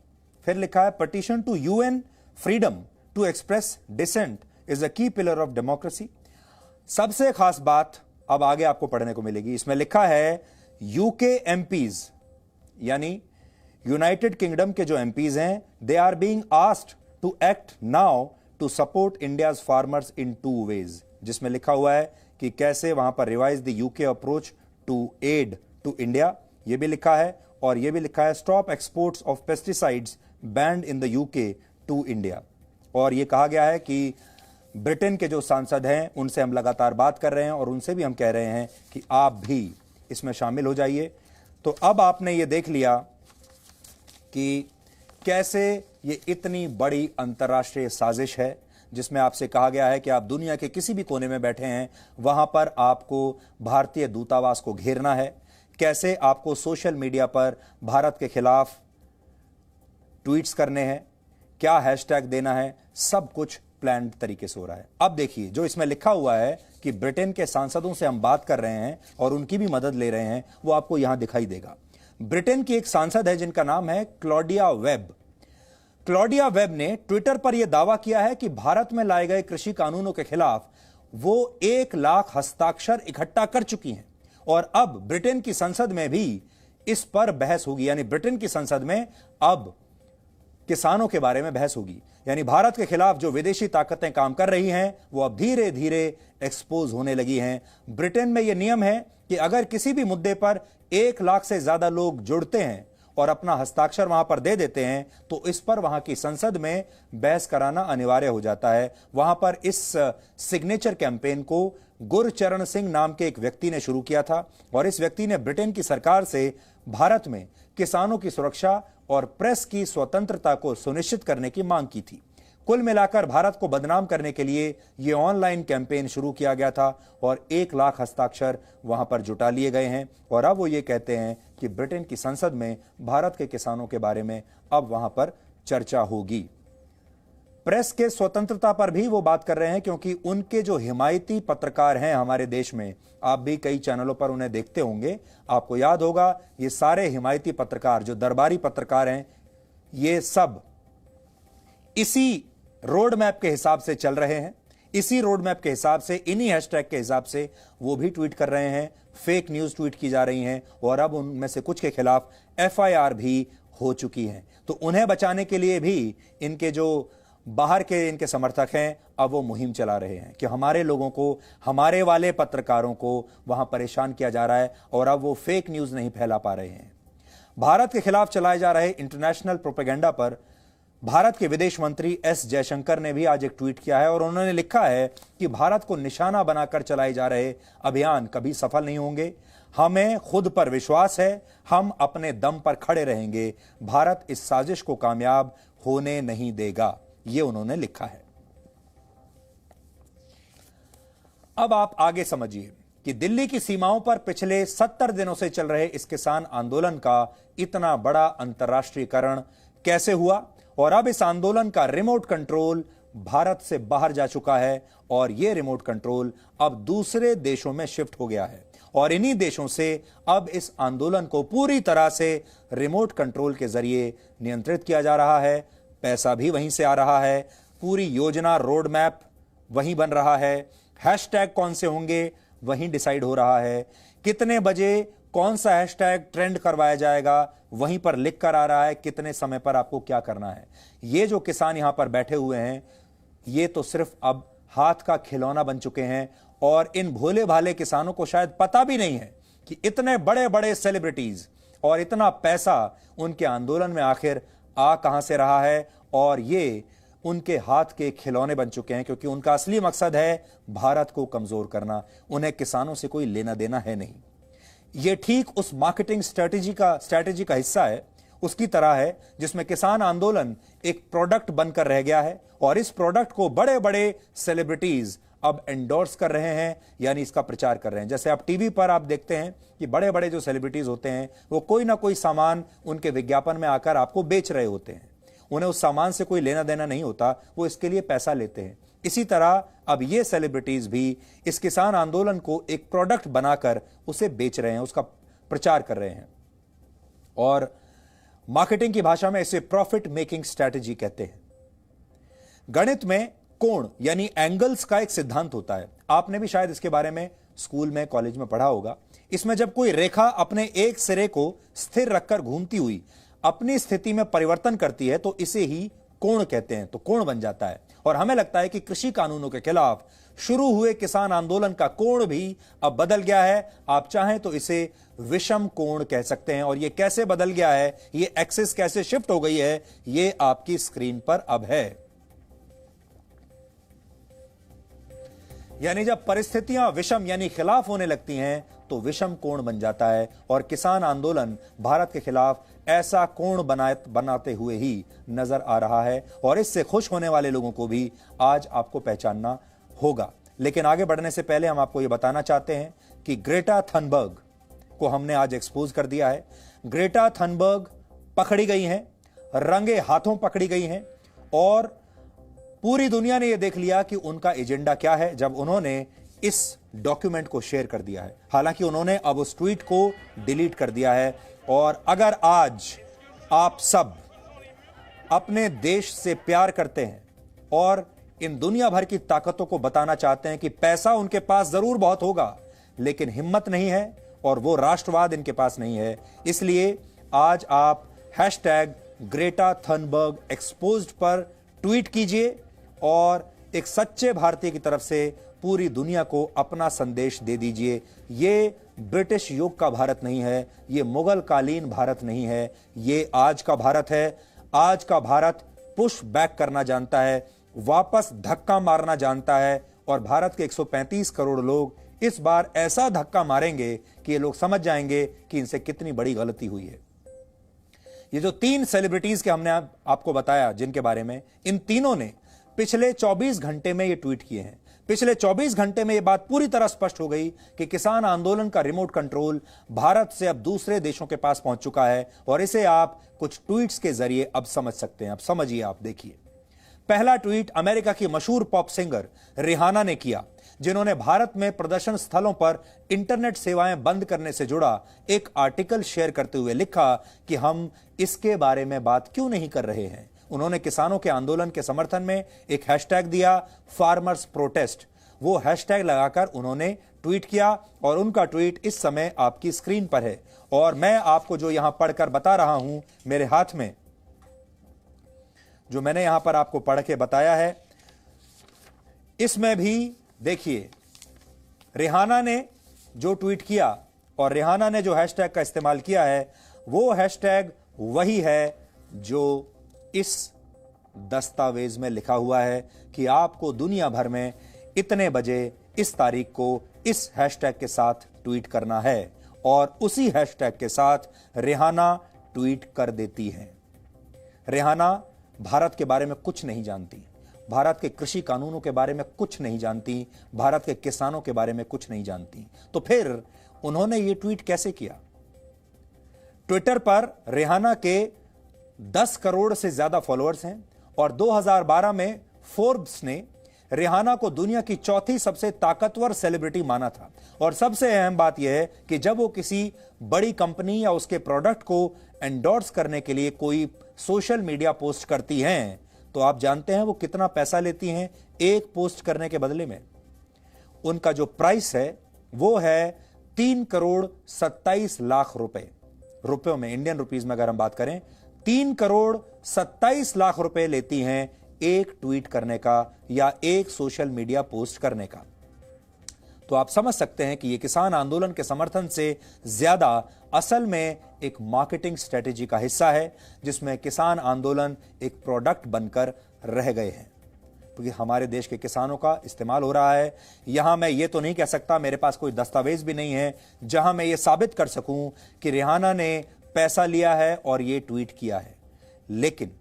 फिर लिखा है, petition to UN freedom to express dissent is a key pillar of democracy. सबसे खास बात अब आगे आपको पढ़ने को मिलेगी। इसमें लिखा है, UK MPs यानी यूनाइटेड किंगडम के जो MPs हैं, they are being asked to act now to support India's farmers in 2 ways, जिसमें लिखा हुआ है कि कैसे वहां पर revise the UK approach to aid to India, यह भी लिखा है। और यह भी लिखा है, stop exports of pesticides banned in the UK to India. और यह कहा गया है कि ब्रिटेन के जो सांसद हैं उनसे हम लगातार बात कर रहे हैं और उनसे भी हम कह रहे हैं कि आप भी इसमें शामिल हो जाइए। तो अब आपने ये देख लिया कि कैसे ये इतनी बड़ी अंतर्राष्ट्रीय साजिश है, जिसमें आपसे कहा गया है कि आप दुनिया के किसी भी कोने में बैठे हैं, वहां पर आपको भारतीय दूतावास को घेरना है। कैसे आपको सोशल मीडिया पर भारत के खिलाफ ट्वीट्स करने हैं, क्या हैशटैग देना है, सब कुछ प्लान्ड तरीके से हो रहा है। अब देखिए, जो इसमें लिखा हुआ है कि ब्रिटेन के सांसदों से हम बात कर रहे हैं और उनकी भी मदद ले रहे हैं, वो आपको यहां दिखाई देगा। ब्रिटेन की एक सांसद है जिनका नाम है क्लॉडिया वेब। क्लॉडिया वेब ने ट्विटर पर यह दावा किया है कि भारत में लाए गए कृषि कानूनों के खिलाफ वो 1 लाख हस्ताक्षर इकट्ठा कर चुकी हैं और अब ब्रिटेन की संसद में भी इस पर बहस होगी। यानी ब्रिटेन की संसद में अब किसानों के बारे में बहस होगी। यानी भारत के खिलाफ जो विदेशी ताकतें काम कर रही हैं वो अब धीरे धीरे एक्सपोज होने लगी हैं। ब्रिटेन में यह नियम है कि अगर किसी भी मुद्दे पर 1 लाख से ज्यादा लोग जुड़ते हैं और अपना हस्ताक्षर वहां पर दे देते हैं तो इस पर वहां की संसद में बहस कराना अनिवार्य हो जाता है। वहां पर इस सिग्नेचर कैंपेन को गुरचरण सिंह नाम के एक व्यक्ति ने शुरू किया था और इस व्यक्ति ने ब्रिटेन की सरकार से भारत में किसानों की सुरक्षा और प्रेस की स्वतंत्रता को सुनिश्चित करने की मांग की थी। कुल मिलाकर भारत को बदनाम करने के लिए यह ऑनलाइन कैंपेन शुरू किया गया था और 1 लाख हस्ताक्षर वहां पर जुटा लिए गए हैं और अब वो ये कहते हैं कि ब्रिटेन की संसद में भारत के किसानों के बारे में अब वहां पर चर्चा होगी। प्रेस के स्वतंत्रता पर भी वो बात कर रहे हैं क्योंकि उनके जो हिमायती पत्रकार हैं हमारे देश में, आप भी कई चैनलों पर उन्हें देखते होंगे, आपको याद होगा ये सारे हिमायती पत्रकार जो दरबारी पत्रकार हैं, ये सब इसी रोड मैप के हिसाब से चल रहे हैं। इसी रोड मैप के हिसाब से, इन्हीं हैशटैग के हिसाब से वो भी ट्वीट कर रहे हैं, फेक न्यूज ट्वीट की जा रही हैं और अब उनमें से कुछ के खिलाफ FIR भी हो चुकी है। तो उन्हें बचाने के लिए भी इनके जो बाहर के इनके समर्थक हैं अब वो मुहिम चला रहे हैं कि हमारे लोगों को, हमारे वाले पत्रकारों को वहां परेशान किया जा रहा है और अब वो फेक न्यूज नहीं फैला पा रहे हैं। भारत के खिलाफ चलाए जा रहे इंटरनेशनल प्रोपेगेंडा पर भारत के विदेश मंत्री S जयशंकर ने भी आज एक ट्वीट किया है और उन्होंने लिखा है कि भारत को निशाना बनाकर चलाए जा रहे अभियान कभी सफल नहीं होंगे। हमें खुद पर विश्वास है, हम अपने दम पर खड़े रहेंगे, भारत इस साजिश को कामयाब होने नहीं देगा, ये उन्होंने लिखा है। अब आप आगे समझिए कि दिल्ली की सीमाओं पर पिछले 70 दिनों से चल रहे इस किसान आंदोलन का इतना बड़ा अंतर्राष्ट्रीयकरण कैसे हुआ और अब इस आंदोलन का रिमोट कंट्रोल भारत से बाहर जा चुका है और यह रिमोट कंट्रोल अब दूसरे देशों में शिफ्ट हो गया है और इन्हीं देशों से अब इस आंदोलन को पूरी तरह से रिमोट कंट्रोल के जरिए नियंत्रित किया जा रहा है। पैसा भी वहीं से आ रहा है, पूरी योजना, रोड मैप वहीं बन रहा है, हैशटैग कौन से होंगे वहीं डिसाइड हो रहा है, कितने बजे कौन सा हैशटैग ट्रेंड करवाया जाएगा वहीं पर लिख कर आ रहा है, कितने समय पर आपको क्या करना है। ये जो किसान यहां पर बैठे हुए हैं ये तो सिर्फ अब हाथ का खिलौना बन चुके हैं और इन भोले भाले किसानों को शायद पता भी नहीं है कि इतने बड़े बड़े सेलिब्रिटीज और इतना पैसा उनके आंदोलन में आखिर आ कहां से रहा है, और ये उनके हाथ के खिलौने बन चुके हैं, क्योंकि उनका असली मकसद है भारत को कमजोर करना। उन्हें किसानों से कोई लेना देना है नहीं। यह ठीक उस मार्केटिंग स्ट्रेटेजी का हिस्सा है, उसकी तरह है जिसमें किसान आंदोलन एक प्रोडक्ट बनकर रह गया है और इस प्रोडक्ट को बड़े बड़े सेलिब्रिटीज अब एंडोर्स कर रहे हैं, यानी इसका प्रचार कर रहे हैं। जैसे आप टीवी पर आप देखते हैं कि बड़े बड़े जो सेलिब्रिटीज होते हैं वो कोई ना कोई सामान उनके विज्ञापन में आकर आपको बेच रहे होते हैं। उन्हें उस सामान से कोई लेना देना नहीं होता, वो इसके लिए पैसा लेते हैं। इसी तरह अब ये सेलिब्रिटीज भी इस किसान आंदोलन को एक प्रोडक्ट बनाकर उसे बेच रहे हैं, उसका प्रचार कर रहे हैं, और मार्केटिंग की भाषा में इसे प्रॉफिट मेकिंग स्ट्रैटेजी कहते हैं। गणित में कोण यानी एंगल्स का एक सिद्धांत होता है, आपने भी शायद इसके बारे में स्कूल में कॉलेज में पढ़ा होगा। इसमें जब कोई रेखा अपने एक सिरे को स्थिर रखकर घूमती हुई अपनी स्थिति में परिवर्तन करती है तो इसे ही कोण कहते हैं, तो कोण बन जाता है। और हमें लगता है कि कृषि कानूनों के खिलाफ शुरू हुए किसान आंदोलन का कोण भी अब बदल गया है। आप चाहें तो इसे विषम कोण कह सकते हैं। और यह कैसे बदल गया है, यह एक्सिस कैसे शिफ्ट हो गई है, यह आपकी स्क्रीन पर अब है। यानी जब परिस्थितियां विषम यानी खिलाफ होने लगती हैं तो विषम कोण बन जाता है, और किसान आंदोलन भारत के खिलाफ ऐसा कोण बनाते हुए ही नजर आ रहा है। और इससे खुश होने वाले लोगों को भी आज आपको पहचानना होगा। लेकिन आगे बढ़ने से पहले हम आपको यह बताना चाहते हैं कि ग्रेटा थनबर्ग को हमने आज एक्सपोज कर दिया है। ग्रेटा थनबर्ग पकड़ी गई हैं, रंगे हाथों पकड़ी गई हैं, और पूरी दुनिया ने यह देख लिया कि उनका एजेंडा क्या है जब उन्होंने इस डॉक्यूमेंट को शेयर कर दिया है। हालांकि उन्होंने अब उस ट्वीट को डिलीट कर दिया है। और अगर आज आप सब अपने देश से प्यार करते हैं और इन दुनिया भर की ताकतों को बताना चाहते हैं कि पैसा उनके पास जरूर बहुत होगा लेकिन हिम्मत नहीं है और वो राष्ट्रवाद इनके पास नहीं है, इसलिए आज आप #ग्रेटा थनबर्ग एक्सपोज्ड पर ट्वीट कीजिए और एक सच्चे भारतीय की तरफ से पूरी दुनिया को अपना संदेश दे दीजिए। ये ब्रिटिश युग का भारत नहीं है, ये मुगल कालीन भारत नहीं है, ये आज का भारत है। आज का भारत पुश बैक करना जानता है, वापस धक्का मारना जानता है, और भारत के 135 करोड़ लोग इस बार ऐसा धक्का मारेंगे कि ये लोग समझ जाएंगे कि इनसे कितनी बड़ी गलती हुई है। ये जो 3 सेलिब्रिटीज के हमने आपको बताया जिनके बारे में, इन तीनों ने पिछले 24 घंटे में ये ट्वीट किए हैं। पिछले 24 घंटे में यह बात पूरी तरह स्पष्ट हो गई कि किसान आंदोलन का रिमोट कंट्रोल भारत से अब दूसरे देशों के पास पहुंच चुका है, और इसे आप कुछ ट्वीट्स के जरिए अब समझ सकते हैं। अब समझिए, आप देखिए। पहला ट्वीट अमेरिका की मशहूर पॉप सिंगर रिहाना ने किया, जिन्होंने भारत में प्रदर्शन स्थलों पर इंटरनेट सेवाएं बंद करने से जुड़ा एक आर्टिकल शेयर करते हुए लिखा कि हम इसके बारे में बात क्यों नहीं कर रहे हैं। उन्होंने किसानों के आंदोलन के समर्थन में एक हैशटैग दिया, फार्मर्स प्रोटेस्ट। वो हैशटैग लगाकर उन्होंने ट्वीट किया, और उनका ट्वीट इस समय आपकी स्क्रीन पर है। और मैं आपको जो यहां पढ़कर बता रहा हूं, मेरे हाथ में जो मैंने यहां पर आपको पढ़ के बताया है, इसमें भी देखिए रिहाना ने जो ट्वीट किया और रिहाना ने जो हैशटैग का इस्तेमाल किया है, वो हैशटैग वही है जो इस दस्तावेज में लिखा हुआ है कि आपको दुनिया भर में इतने बजे इस तारीख को इस हैशटैग के साथ ट्वीट करना है, और उसी हैशटैग के साथ रिहाना ट्वीट कर देती है। रिहाना भारत के बारे में कुछ नहीं जानती, भारत के कृषि कानूनों के बारे में कुछ नहीं जानती, भारत के किसानों के बारे में कुछ नहीं जानती। तो फिर उन्होंने ये ट्वीट कैसे किया? ट्विटर पर रिहाना के 10 करोड़ से ज्यादा फॉलोअर्स हैं, और 2012 में फोर्ब्स ने रिहाना को दुनिया की 4थी सबसे ताकतवर सेलिब्रिटी माना था। और सबसे अहम बात यह है कि जब वो किसी बड़ी कंपनी या उसके प्रोडक्ट को एंडोर्स करने के लिए कोई सोशल मीडिया पोस्ट करती हैं, तो आप जानते हैं वो कितना पैसा लेती हैं एक पोस्ट करने के बदले में। उनका जो प्राइस है वो है 3 करोड़ 27 लाख रुपए, रुपयों में, इंडियन रुपीज में अगर हम बात करें, 3 करोड़ 27 लाख रुपए लेती हैं एक ट्वीट करने का या एक सोशल मीडिया पोस्ट करने का। तो आप समझ सकते हैं कि यह किसान आंदोलन के समर्थन से ज्यादा असल में एक मार्केटिंग स्ट्रेटेजी का हिस्सा है, जिसमें किसान आंदोलन एक प्रोडक्ट बनकर रह गए हैं, क्योंकि हमारे देश के किसानों का इस्तेमाल हो रहा है। यहां मैं ये तो नहीं कह सकता, मेरे पास कोई दस्तावेज भी नहीं है जहां मैं ये साबित कर सकूं कि रिहाना ने पैसा लिया है और ये ट्वीट किया है, लेकिन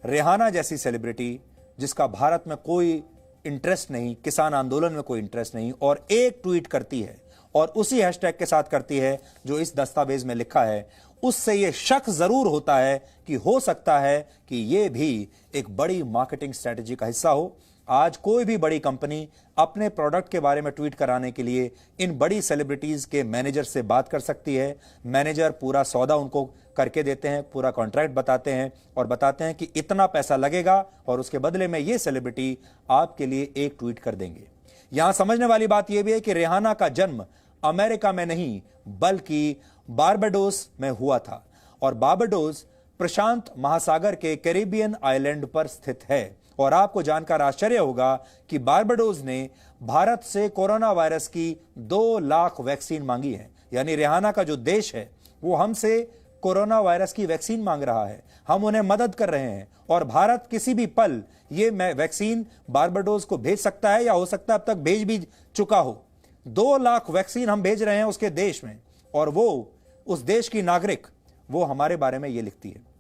रिहाना जैसी सेलिब्रिटी जिसका भारत में कोई इंटरेस्ट नहीं, किसान आंदोलन में कोई इंटरेस्ट नहीं, और एक ट्वीट करती है और उसी हैशटैग के साथ करती है जो इस दस्तावेज में लिखा है, उससे यह शक जरूर होता है कि हो सकता है कि यह भी एक बड़ी मार्केटिंग स्ट्रेटेजी का हिस्सा हो। आज कोई भी बड़ी कंपनी अपने प्रोडक्ट के बारे में ट्वीट कराने के लिए इन बड़ी सेलिब्रिटीज के मैनेजर से बात कर सकती है। मैनेजर पूरा सौदा उनको करके देते हैं, पूरा कॉन्ट्रैक्ट बताते हैं और बताते हैं कि इतना पैसा लगेगा और उसके बदले में ये सेलिब्रिटी आपके लिए एक ट्वीट कर देंगे। यहां समझने वाली बात यह भी है कि रिहाना का जन्म अमेरिका में नहीं बल्कि बारबाडोस में हुआ था, और बारबाडोस प्रशांत महासागर के कैरिबियन आइलैंड पर स्थित है। और आपको जानकर आश्चर्य होगा कि बारबाडोस ने भारत से कोरोना वायरस की 2 लाख वैक्सीन मांगी है। यानी रिहाना का जो देश है वो हमसे कोरोना वायरस की वैक्सीन मांग रहा है, हम उन्हें मदद कर रहे हैं, और भारत किसी भी पल ये वैक्सीन बारबाडोस को भेज सकता है, या हो सकता है अब तक भेज भी चुका हो। 2 लाख वैक्सीन हम भेज रहे हैं उसके देश में, और वो उस देश की नागरिक वो हमारे बारे में ये लिखती है।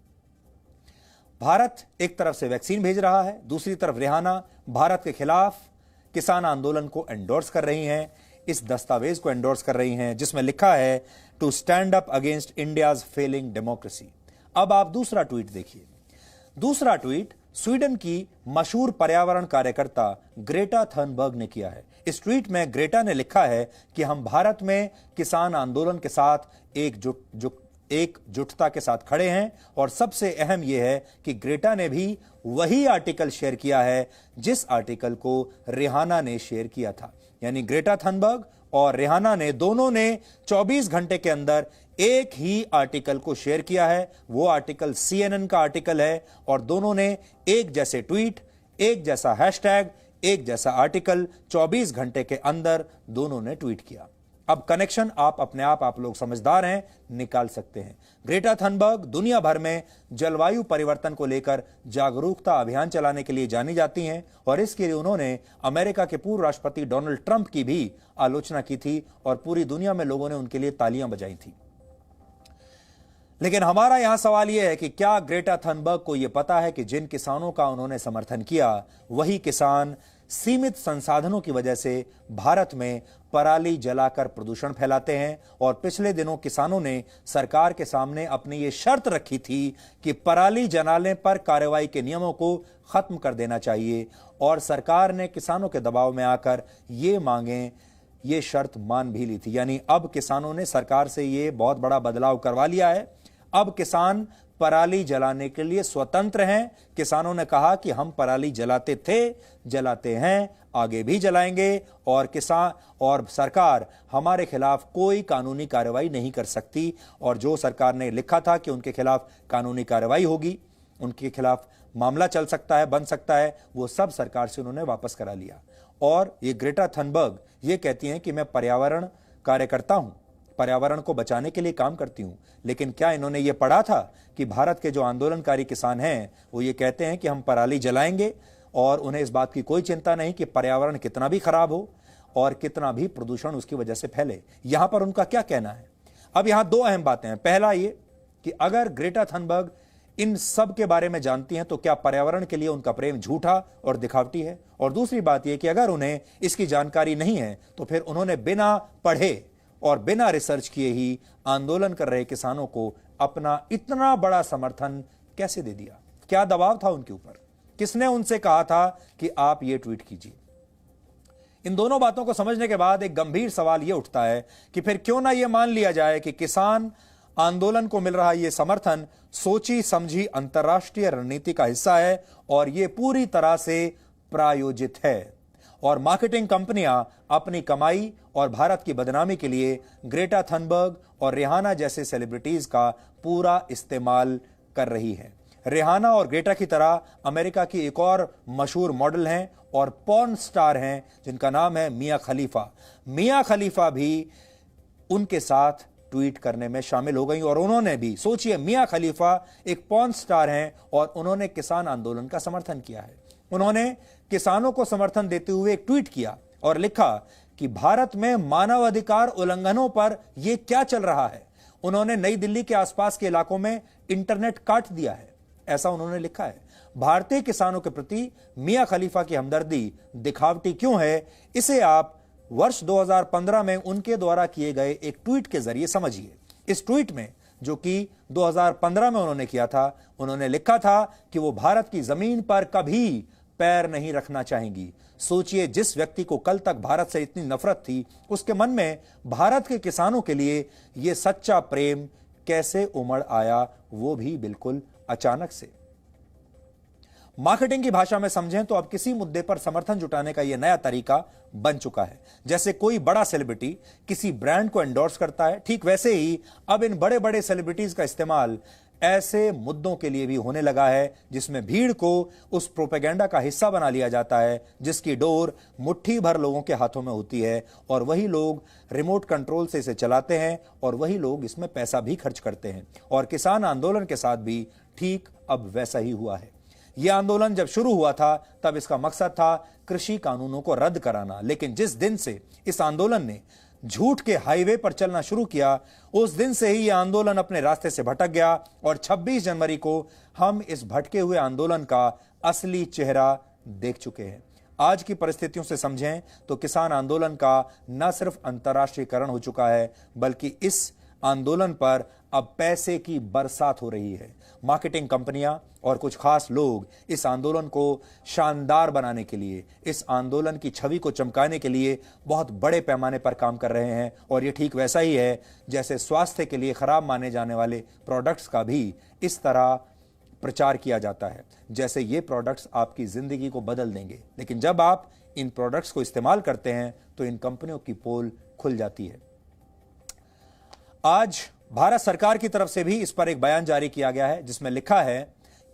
भारत एक तरफ से वैक्सीन भेज रहा है, दूसरी तरफ रिहाना भारत के खिलाफ किसान आंदोलन को एंडोर्स कर रही हैं, इस दस्तावेज को एंडोर्स कर रही हैं जिसमें लिखा है to stand up against India's failing democracy. अब आप दूसरा ट्वीट देखिए। दूसरा ट्वीट स्वीडन की मशहूर पर्यावरण कार्यकर्ता ग्रेटा थनबर्ग ने किया है। इस ट्वीट में ग्रेटा ने लिखा है कि हम भारत में किसान आंदोलन के साथ एकजुटता के साथ खड़े हैं, और सबसे अहम यह है कि ग्रेटा ने भी वही आर्टिकल शेयर किया है जिस आर्टिकल को रिहाना ने शेयर किया था। यानी ग्रेटा थनबर्ग और रिहाना ने दोनों ने 24 घंटे के अंदर एक ही आर्टिकल को शेयर किया है। वो आर्टिकल CNN का आर्टिकल है, और दोनों ने एक जैसे ट्वीट, एक जैसा हैशटैग, एक जैसा आर्टिकल 24 घंटे के अंदर दोनों ने ट्वीट किया। अब कनेक्शन आप अपने आप लोग समझदार हैं, निकाल सकते हैं। ग्रेटा थनबर्ग दुनिया भर में जलवायु परिवर्तन को लेकर जागरूकता अभियान चलाने के लिए जानी जाती हैं, और इसके लिए उन्होंने अमेरिका के पूर्व राष्ट्रपति डोनाल्ड ट्रंप की भी आलोचना की थी, और पूरी दुनिया में लोगों ने उनके लिए तालियां बजाई थी। लेकिन हमारा यहां सवाल यह है कि क्या ग्रेटा थनबर्ग को यह पता है कि जिन किसानों का उन्होंने समर्थन किया वही किसान सीमित संसाधनों की वजह से भारत में पराली जलाकर प्रदूषण फैलाते हैं। और पिछले दिनों किसानों ने सरकार के सामने अपनी ये शर्त रखी थी कि पराली जलाने पर कार्रवाई के नियमों को खत्म कर देना चाहिए, और सरकार ने किसानों के दबाव में आकर ये मांगें, ये शर्त मान भी ली थी। यानी अब किसानों ने सरकार से ये बहुत बड़ा बदलाव करवा लिया है। अब किसान पराली जलाने के लिए स्वतंत्र हैं। किसानों ने कहा कि हम पराली जलाते थे, जलाते हैं, आगे भी जलाएंगे, और किसान और सरकार हमारे खिलाफ कोई कानूनी कार्रवाई नहीं कर सकती। और जो सरकार ने लिखा था कि उनके खिलाफ कानूनी कार्रवाई होगी, उनके खिलाफ मामला चल सकता है, बन सकता है, वो सब सरकार से उन्होंने वापस करा लिया। और ये ग्रेटा थनबर्ग ये कहती हैं कि मैं पर्यावरण कार्यकर्ता हूं, पर्यावरण को बचाने के लिए काम करती हूं। लेकिन क्या इन्होंने ये पढ़ा था कि भारत के जो आंदोलनकारी किसान हैं वो ये कहते हैं कि हम पराली जलाएंगे, और उन्हें इस बात की कोई चिंता नहीं कि पर्यावरण कितना भी खराब हो और कितना भी प्रदूषण उसकी वजह से फैले। यहां पर उनका क्या कहना है? अब यहां 2 अहम बातें हैं। पहला ये कि अगर ग्रेटा थनबर्ग इन सब के बारे में जानती हैं तो क्या पर्यावरण के लिए उनका प्रेम झूठा और दिखावटी है? और दूसरी बात यह कि अगर उन्हें इसकी जानकारी नहीं है तो फिर उन्होंने बिना पढ़े और बिना रिसर्च किए ही आंदोलन कर रहे किसानों को अपना इतना बड़ा समर्थन कैसे दे दिया? क्या दबाव था उनके ऊपर? किसने उनसे कहा था कि आप ये ट्वीट कीजिए? इन दोनों बातों को समझने के बाद एक गंभीर सवाल यह उठता है कि फिर क्यों ना यह मान लिया जाए कि किसान आंदोलन को मिल रहा यह समर्थन सोची समझी अंतर्राष्ट्रीय रणनीति का हिस्सा है, और यह पूरी तरह से प्रायोजित है, और मार्केटिंग कंपनियां अपनी कमाई और भारत की बदनामी के लिए ग्रेटा थनबर्ग और रिहाना जैसे सेलिब्रिटीज का पूरा इस्तेमाल कर रही है। रिहाना और ग्रेटा की तरह अमेरिका की एक और मशहूर मॉडल हैं और पॉर्न स्टार हैं जिनका नाम है मिया खलीफा। मिया खलीफा भी उनके साथ ट्वीट करने में शामिल हो गई और उन्होंने भी, सोचिए, मिया खलीफा एक पॉर्न स्टार हैं और उन्होंने किसान आंदोलन का समर्थन किया है। उन्होंने किसानों को समर्थन देते हुए एक ट्वीट किया और लिखा कि भारत में मानवाधिकार उल्लंघनों पर यह क्या चल रहा है। उन्होंने नई दिल्ली के आसपास के इलाकों में इंटरनेट काट दिया है, ऐसा उन्होंने लिखा है। भारतीय किसानों के प्रति मिया खलीफा की हमदर्दी दिखावटी क्यों है, इसे आप वर्ष 2015 में उनके द्वारा किए गए एक ट्वीट के जरिए समझिए। इस ट्वीट में, जो कि 2015 में उन्होंने किया था, उन्होंने लिखा था कि वो भारत की जमीन पर कभी पैर नहीं रखना चाहेंगी। सोचिए, जिस व्यक्ति को कल तक भारत से इतनी नफरत थी, उसके मन में भारत के किसानों के लिए यह सच्चा प्रेम कैसे उमड़ आया, वो भी बिल्कुल अचानक से। मार्केटिंग की भाषा में समझें तो अब किसी मुद्दे पर समर्थन जुटाने का यह नया तरीका बन चुका है। जैसे कोई बड़ा सेलिब्रिटी किसी ब्रांड को एंडोर्स करता है, ठीक वैसे ही अब इन बड़े बड़े सेलिब्रिटीज का इस्तेमाल ऐसे मुद्दों के लिए भी होने लगा है जिसमें भीड़ को उस प्रोपेगेंडा का हिस्सा बना लिया जाता है जिसकी डोर मुट्ठी भर लोगों के हाथों में होती है और वही लोग रिमोट कंट्रोल से इसे चलाते हैं और वही लोग इसमें पैसा भी खर्च करते हैं। और किसान आंदोलन के साथ भी ठीक अब वैसा ही हुआ है। यह आंदोलन जब शुरू हुआ था तब इसका मकसद था कृषि कानूनों को रद्द कराना, लेकिन जिस दिन से इस आंदोलन ने झूठ के हाईवे पर चलना शुरू किया, उस दिन से ही यह आंदोलन अपने रास्ते से भटक गया और 26 जनवरी को हम इस भटके हुए आंदोलन का असली चेहरा देख चुके हैं। आज की परिस्थितियों से समझें तो किसान आंदोलन का न सिर्फ अंतर्राष्ट्रीयकरण हो चुका है, बल्कि इस आंदोलन पर अब पैसे की बरसात हो रही है। मार्केटिंग कंपनियां और कुछ खास लोग इस आंदोलन को शानदार बनाने के लिए, इस आंदोलन की छवि को चमकाने के लिए बहुत बड़े पैमाने पर काम कर रहे हैं। और ये ठीक वैसा ही है जैसे स्वास्थ्य के लिए खराब माने जाने वाले प्रोडक्ट्स का भी इस तरह प्रचार किया जाता है, जैसे ये प्रोडक्ट्स आपकी जिंदगी को बदल देंगे। लेकिन जब आप इन प्रोडक्ट्स को इस्तेमाल करते हैं तो इन कंपनियों की पोल खुल जाती है। आज भारत सरकार की तरफ से भी इस पर एक बयान जारी किया गया है जिसमें लिखा है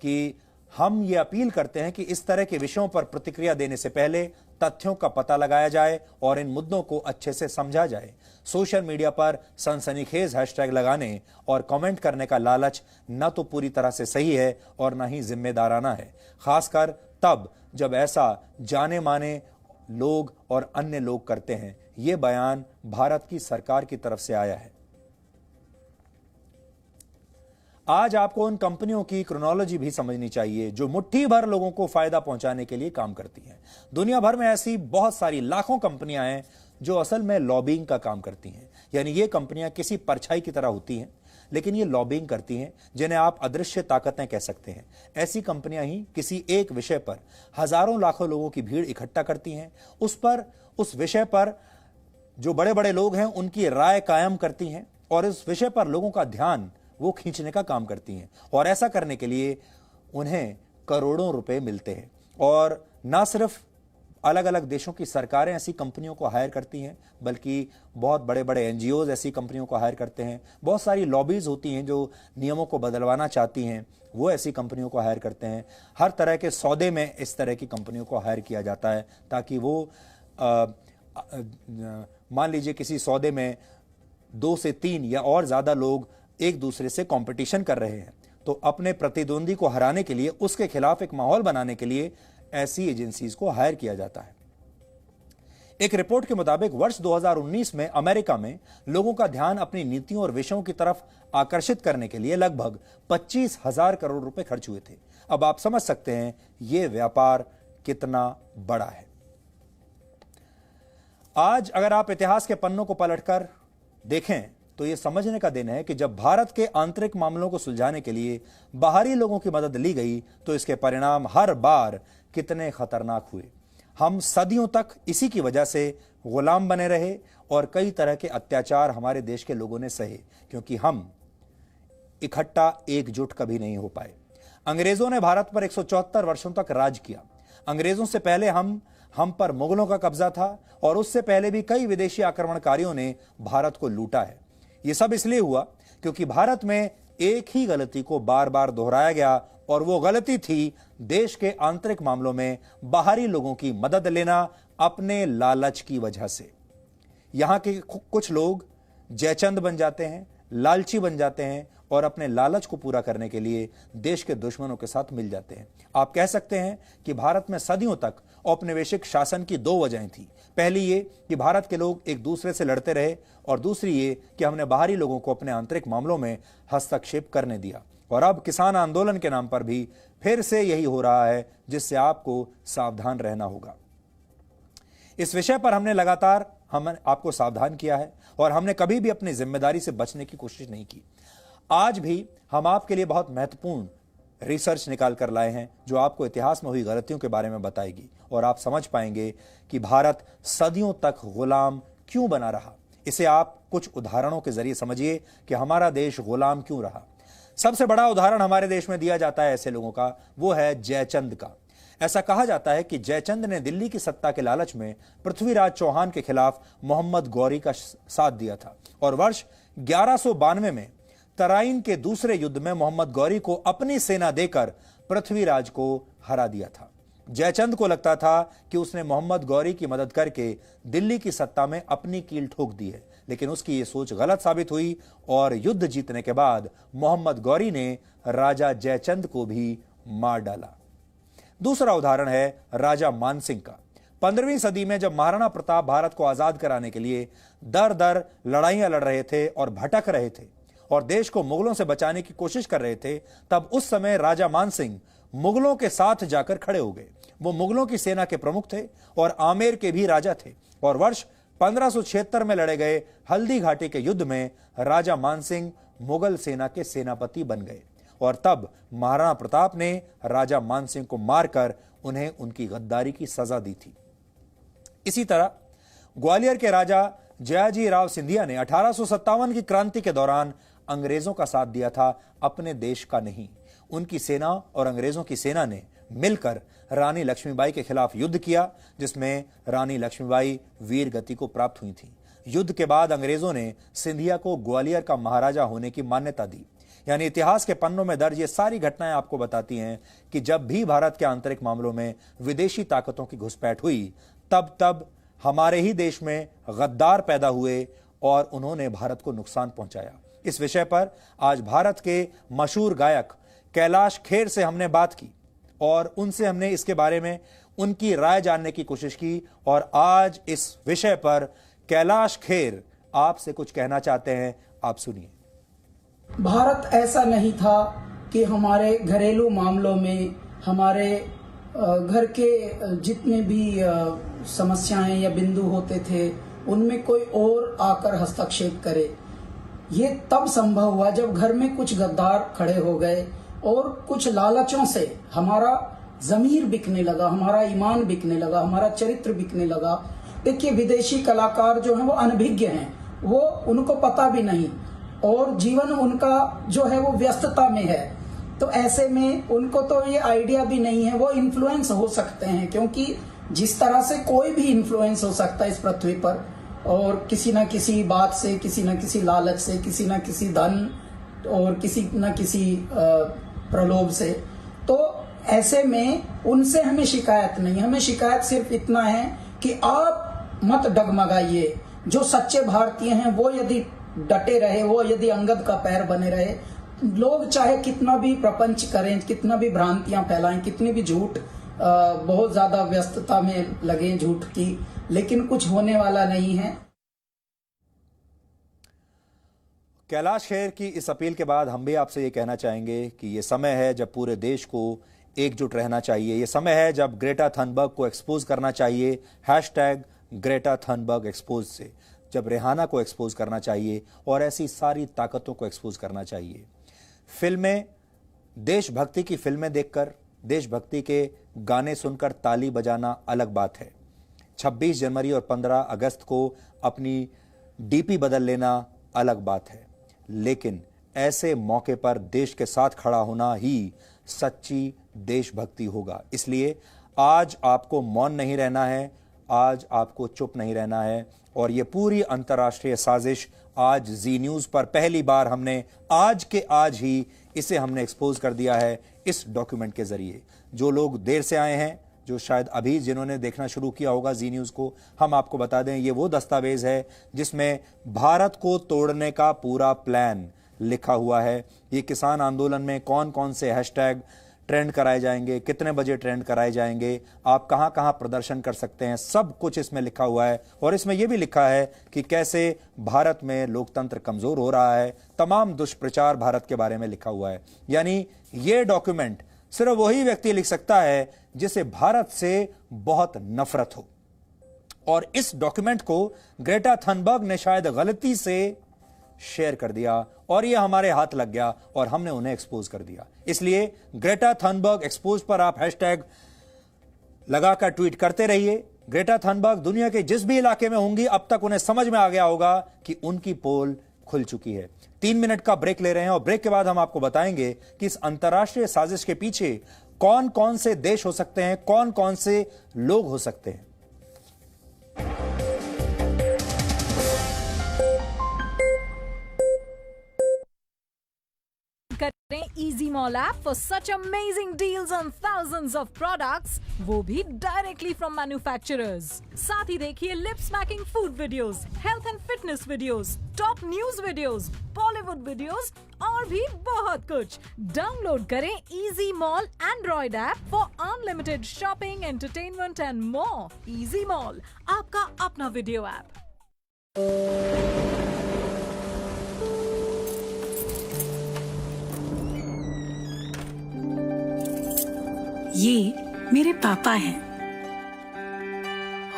कि हम ये अपील करते हैं कि इस तरह के विषयों पर प्रतिक्रिया देने से पहले तथ्यों का पता लगाया जाए और इन मुद्दों को अच्छे से समझा जाए। सोशल मीडिया पर सनसनीखेज हैशटैग लगाने और कमेंट करने का लालच न तो पूरी तरह से सही है और न ही जिम्मेदाराना है, खासकर तब जब ऐसा जाने माने लोग और अन्य लोग करते हैं। यह बयान भारत की सरकार की तरफ से आया है। आज आपको उन कंपनियों की क्रोनोलॉजी भी समझनी चाहिए जो मुट्ठी भर लोगों को फायदा पहुंचाने के लिए काम करती हैं। दुनिया भर में ऐसी बहुत सारी लाखों कंपनियां हैं जो असल में लॉबिंग का काम करती हैं, यानी ये कंपनियां किसी परछाई की तरह होती हैं लेकिन ये लॉबिंग करती हैं, जिन्हें आप अदृश्य ताकतें कह सकते हैं। ऐसी कंपनियां ही किसी एक विषय पर हजारों लाखों लोगों की भीड़ इकट्ठा करती हैं, उस विषय पर जो बड़े बड़े लोग हैं उनकी राय कायम करती हैं और इस विषय पर लोगों का ध्यान वो खींचने का काम करती हैं। और ऐसा करने के लिए उन्हें करोड़ों रुपए मिलते हैं। और ना सिर्फ अलग अलग देशों की सरकारें ऐसी कंपनियों को हायर करती हैं, बल्कि बहुत बड़े बड़े एनजीओज ऐसी कंपनियों को हायर करते हैं। बहुत सारी लॉबीज होती हैं जो नियमों को बदलवाना चाहती हैं, वो ऐसी कंपनियों को हायर करते हैं। हर तरह के सौदे में इस तरह की कंपनियों को हायर किया जाता है ताकि वो मान लीजिए किसी सौदे में 2 से 3 या और ज्यादा लोग एक दूसरे से कंपटीशन कर रहे हैं, तो अपने प्रतिद्वंदी को हराने के लिए, उसके खिलाफ एक माहौल बनाने के लिए ऐसी एजेंसीज को हायर किया जाता है। एक रिपोर्ट के मुताबिक वर्ष 2019 में अमेरिका में लोगों का ध्यान अपनी नीतियों और विषयों की तरफ आकर्षित करने के लिए लगभग 25,000 करोड़ रुपए खर्च हुए थे। अब आप समझ सकते हैं यह व्यापार कितना बड़ा है। आज अगर आप इतिहास के पन्नों को पलटकर देखें तो यह समझने का दिन है कि जब भारत के आंतरिक मामलों को सुलझाने के लिए बाहरी लोगों की मदद ली गई तो इसके परिणाम हर बार कितने खतरनाक हुए। हम सदियों तक इसी की वजह से गुलाम बने रहे और कई तरह के अत्याचार हमारे देश के लोगों ने सहे, क्योंकि हम इकट्ठा एकजुट कभी नहीं हो पाए। अंग्रेजों ने भारत पर 174 वर्षों तक राज किया। अंग्रेजों से पहले हम पर मुगलों का कब्जा था और उससे पहले भी कई विदेशी आक्रमणकारियों ने भारत को लूटा है। यह सब इसलिए हुआ क्योंकि भारत में एक ही गलती को बार बार दोहराया गया और वो गलती थी देश के आंतरिक मामलों में बाहरी लोगों की मदद लेना अपने लालच की वजह से। यहां के कुछ लोग जयचंद बन जाते हैं, लालची बन जाते हैं और अपने लालच को पूरा करने के लिए देश के दुश्मनों के साथ मिल जाते हैं। आप कह सकते हैं कि भारत में सदियों तक औपनिवेशिक शासन की दो वजहें थी। पहली ये कि भारत के लोग एक दूसरे से लड़ते रहे और दूसरी ये कि हमने बाहरी लोगों को अपने आंतरिक मामलों में हस्तक्षेप करने दिया। और अब किसान आंदोलन के नाम पर भी फिर से यही हो रहा है, जिससे आपको सावधान रहना होगा। इस विषय पर हमने लगातार आपको सावधान किया है और हमने कभी भी अपनी जिम्मेदारी से बचने की कोशिश नहीं की। आज भी हम आपके लिए बहुत महत्वपूर्ण रिसर्च निकाल कर लाए हैं जो आपको इतिहास में हुई गलतियों के बारे में बताएगी और आप समझ पाएंगे कि भारत सदियों तक गुलाम क्यों बना रहा। इसे आप कुछ उदाहरणों के जरिए समझिए कि हमारा देश गुलाम क्यों रहा। सबसे बड़ा उदाहरण हमारे देश में दिया जाता है ऐसे लोगों का, वो है जयचंद का। ऐसा कहा जाता है कि जयचंद ने दिल्ली की सत्ता के लालच में पृथ्वीराज चौहान के खिलाफ मोहम्मद गौरी का साथ दिया था और वर्ष 1192 में तराइन के दूसरे युद्ध में मोहम्मद गौरी को अपनी सेना देकर पृथ्वीराज को हरा दिया था। जयचंद को लगता था कि उसने मोहम्मद गौरी की मदद करके दिल्ली की सत्ता में अपनी कील ठोक दी है, लेकिन उसकी यह सोच गलत साबित हुई और युद्ध जीतने के बाद मोहम्मद गौरी ने राजा जयचंद को भी मार डाला। दूसरा उदाहरण है राजा मानसिंह का। 15वीं सदी में जब महाराणा प्रताप भारत को आजाद कराने के लिए दर दर लड़ाइयां लड़ रहे थे और भटक रहे थे और देश को मुगलों से बचाने की कोशिश कर रहे थे, तब उस समय राजा मानसिंह मुगलों के साथ जाकर खड़े हो गए। वो मुगलों की सेना के प्रमुख थे और आमेर के भी राजा थे और वर्ष 1576 में लड़े गए हल्दी घाटी के युद्ध में राजा मानसिंह मुगल सेना के सेनापति बन गए और तब महाराणा प्रताप ने राजा मानसिंह को मारकर उन्हें उनकी गद्दारी की सजा दी थी। इसी तरह ग्वालियर के राजा जयाजी राव सिंधिया ने 1857 की क्रांति के दौरान अंग्रेजों का साथ दिया था, अपने देश का नहीं। उनकी सेना और अंग्रेजों की सेना ने मिलकर रानी लक्ष्मीबाई के खिलाफ युद्ध किया, जिसमें रानी लक्ष्मीबाई वीर गति को प्राप्त हुई थी। युद्ध के बाद अंग्रेजों ने सिंधिया को ग्वालियर का महाराजा होने की मान्यता दी। यानी इतिहास के पन्नों में दर्ज ये सारी घटनाएं आपको बताती हैं कि जब भी भारत के आंतरिक मामलों में विदेशी ताकतों की घुसपैठ हुई, तब हमारे ही देश में गद्दार पैदा हुए और उन्होंने भारत को नुकसान पहुंचाया। इस विषय पर आज भारत के मशहूर गायक कैलाश खेर से हमने बात की और उनसे हमने इसके बारे में उनकी राय जानने की कोशिश की और आज इस विषय पर कैलाश खेर आपसे कुछ कहना चाहते हैं। आप सुनिए। भारत ऐसा नहीं था कि हमारे घरेलू मामलों में हमारे घर के जितने भी समस्याएं या बिंदु होते थे उनमें कोई और आकर हस्तक्षेप करे। ये तब संभव हुआ जब घर में कुछ गद्दार खड़े हो गए और कुछ लालचों से हमारा जमीर बिकने लगा, हमारा ईमान बिकने लगा, हमारा चरित्र बिकने लगा। देखिए, विदेशी कलाकार जो हैं वो अनभिज्ञ हैं, वो उनको पता भी नहीं और जीवन उनका जो है वो व्यस्तता में है, तो ऐसे में उनको तो ये आइडिया भी नहीं है। वो इन्फ्लुएंस हो सकते हैं, क्योंकि जिस तरह से कोई भी इन्फ्लुएंस हो सकता है इस पृथ्वी पर, और किसी न किसी बात से, किसी न किसी लालच से, किसी न किसी धन और किसी न किसी प्रलोभ से। तो ऐसे में उनसे हमें शिकायत नहीं, हमें शिकायत सिर्फ इतना है कि आप मत डगमगाइए। जो सच्चे भारतीय हैं वो यदि डटे रहे, वो यदि अंगद का पैर बने रहे, लोग चाहे कितना भी प्रपंच करें, कितना भी भ्रांतियां फैलाएं, कितनी भी झूठ, बहुत ज्यादा व्यस्तता में लगे झूठ की, लेकिन कुछ होने वाला नहीं है। कैलाश खेर की इस अपील के बाद हम भी आपसे ये कहना चाहेंगे कि ये समय है जब पूरे देश को एकजुट रहना चाहिए। ये समय है जब ग्रेटा थनबर्ग को एक्सपोज करना चाहिए, #ग्रेटा थनबर्ग एक्सपोज से, जब रेहाना को एक्सपोज करना चाहिए और ऐसी सारी ताकतों को एक्सपोज करना चाहिए। फिल्में, देशभक्ति की फिल्में देखकर, देशभक्ति के गाने सुनकर ताली बजाना अलग बात है। 26 जनवरी और 15 अगस्त को अपनी डीपी बदल लेना अलग बात है, लेकिन ऐसे मौके पर देश के साथ खड़ा होना ही सच्ची देशभक्ति होगा। इसलिए आज आपको मौन नहीं रहना है, आज आपको चुप नहीं रहना है। और ये पूरी अंतर्राष्ट्रीय साजिश आज जी न्यूज पर पहली बार हमने आज के आज ही इसे हमने एक्सपोज कर दिया है। इस डॉक्यूमेंट के जरिए। जो लोग देर से आए हैं, जो शायद अभी जिन्होंने देखना शुरू किया होगा जी न्यूज को, हम आपको बता दें ये वो दस्तावेज है जिसमें भारत को तोड़ने का पूरा प्लान लिखा हुआ है। ये किसान आंदोलन में कौन कौन से हैशटैग ट्रेंड कराए जाएंगे, कितने बजे ट्रेंड कराए जाएंगे, आप कहां कहां प्रदर्शन कर सकते हैं, सब कुछ इसमें लिखा हुआ है। और इसमें यह भी लिखा है कि कैसे भारत में लोकतंत्र कमजोर हो रहा है। तमाम दुष्प्रचार भारत के बारे में लिखा हुआ है। यानी यह डॉक्यूमेंट सिर्फ वही व्यक्ति लिख सकता है जिसे भारत से बहुत नफरत हो। और इस डॉक्यूमेंट को ग्रेटा थनबर्ग ने शायद गलती से शेयर कर दिया और यह हमारे हाथ लग गया और हमने उन्हें एक्सपोज कर दिया। इसलिए ग्रेटा थनबर्ग एक्सपोज पर आप हैशटैग लगाकर ट्वीट करते रहिए। ग्रेटा थनबर्ग दुनिया के जिस भी इलाके में होंगी, अब तक उन्हें समझ में आ गया होगा कि उनकी पोल खुल चुकी है। 3 मिनट का ब्रेक ले रहे हैं और ब्रेक के बाद हम आपको बताएंगे कि इस अंतर्राष्ट्रीय साजिश के पीछे कौन कौन से देश हो सकते हैं, कौन कौन से लोग हो सकते हैं। करें easy mall app for such amazing deals on thousands of products, वो भी डायरेक्टली फ्रॉम मैन्युफैक्चरर्स। साथ ही देखिए lip smacking food videos, health and fitness videos, top news videos, Bollywood videos और भी बहुत कुछ। डाउनलोड करें easy mall Android app for unlimited shopping, entertainment and more. Easy mall, आपका अपना वीडियो ऐप। ये मेरे पापा हैं।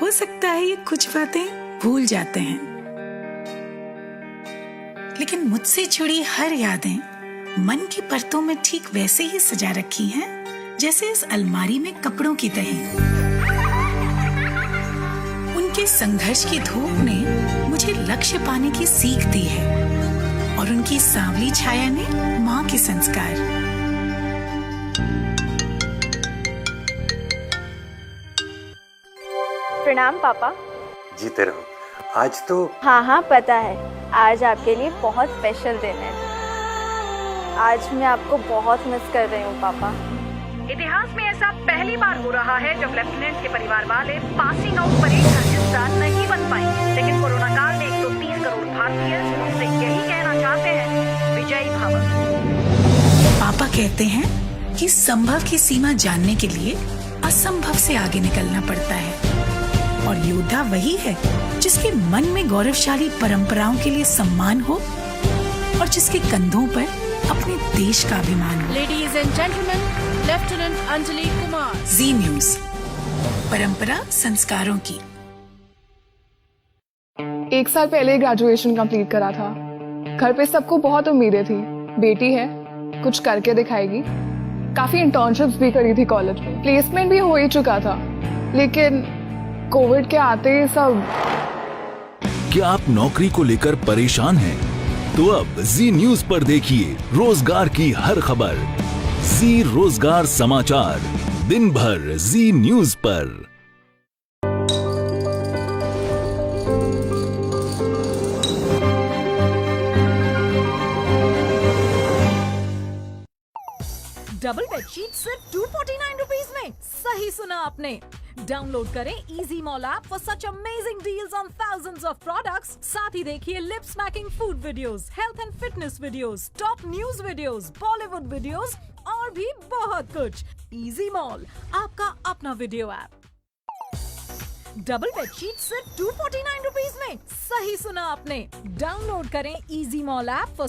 हो सकता है ये कुछ बातें भूल जाते हैं, लेकिन मुझसे जुड़ी हर यादें मन की परतों में ठीक वैसे ही सजा रखी हैं जैसे इस अलमारी में कपड़ों की तह। उनके संघर्ष की धूप ने मुझे लक्ष्य पाने की सीख दी है और उनकी सांवली छाया ने माँ के संस्कार। प्रणाम पापा। जीते रहो। आज तो हाँ पता है, आज आपके लिए बहुत स्पेशल दिन है। आज मैं आपको बहुत मिस कर रही हूँ पापा। इतिहास में ऐसा पहली बार हो रहा है जब लेफ्टिनेंट के परिवार वाले पासिंग आउट परेड का हिस्सा नहीं बन पाए, लेकिन कोरोना काल में 130 करोड़ भारतीय उनसे यही कहना चाहते हैं, विजयी भव। पापा कहते हैं कि संभव की सीमा जानने के लिए असंभव से आगे निकलना पड़ता है और योद्धा वही है जिसके मन में गौरवशाली परंपराओं के लिए सम्मान हो और जिसके कंधों पर अपने देश का अभिमान हो। Ladies and gentleman, lieutenant Anjali Kumar. Zee News, परंपरा संस्कारों की। 1 साल पहले ग्रेजुएशन कंप्लीट करा था। घर पे सबको बहुत उम्मीदें थी, बेटी है, कुछ करके दिखाएगी। काफी इंटर्नशिप्स भी करी थी कॉलेज में, प्लेसमेंट भी हो ही चुका था, लेकिन कोविड के आते ही सब। क्या आप नौकरी को लेकर परेशान हैं? तो अब जी न्यूज पर देखिए रोजगार की हर खबर। जी रोजगार समाचार, दिन भर जी न्यूज पर। डबल बेडशीट सिर्फ 249 रुपीज में। सही सुना आपने। डाउनलोड करें easy mall app for such amazing deals on thousands of products। साथ ही देखिए lip smacking food videos, health and fitness videos, top news videos, Bollywood videos और भी बहुत कुछ। इजी मॉल, आपका अपना वीडियो ऐप। डबल बेडशीट सिर्फ 249 रुपीज में। सही सुना आपने। डाउनलोड करें इजी मॉल ऐप फॉर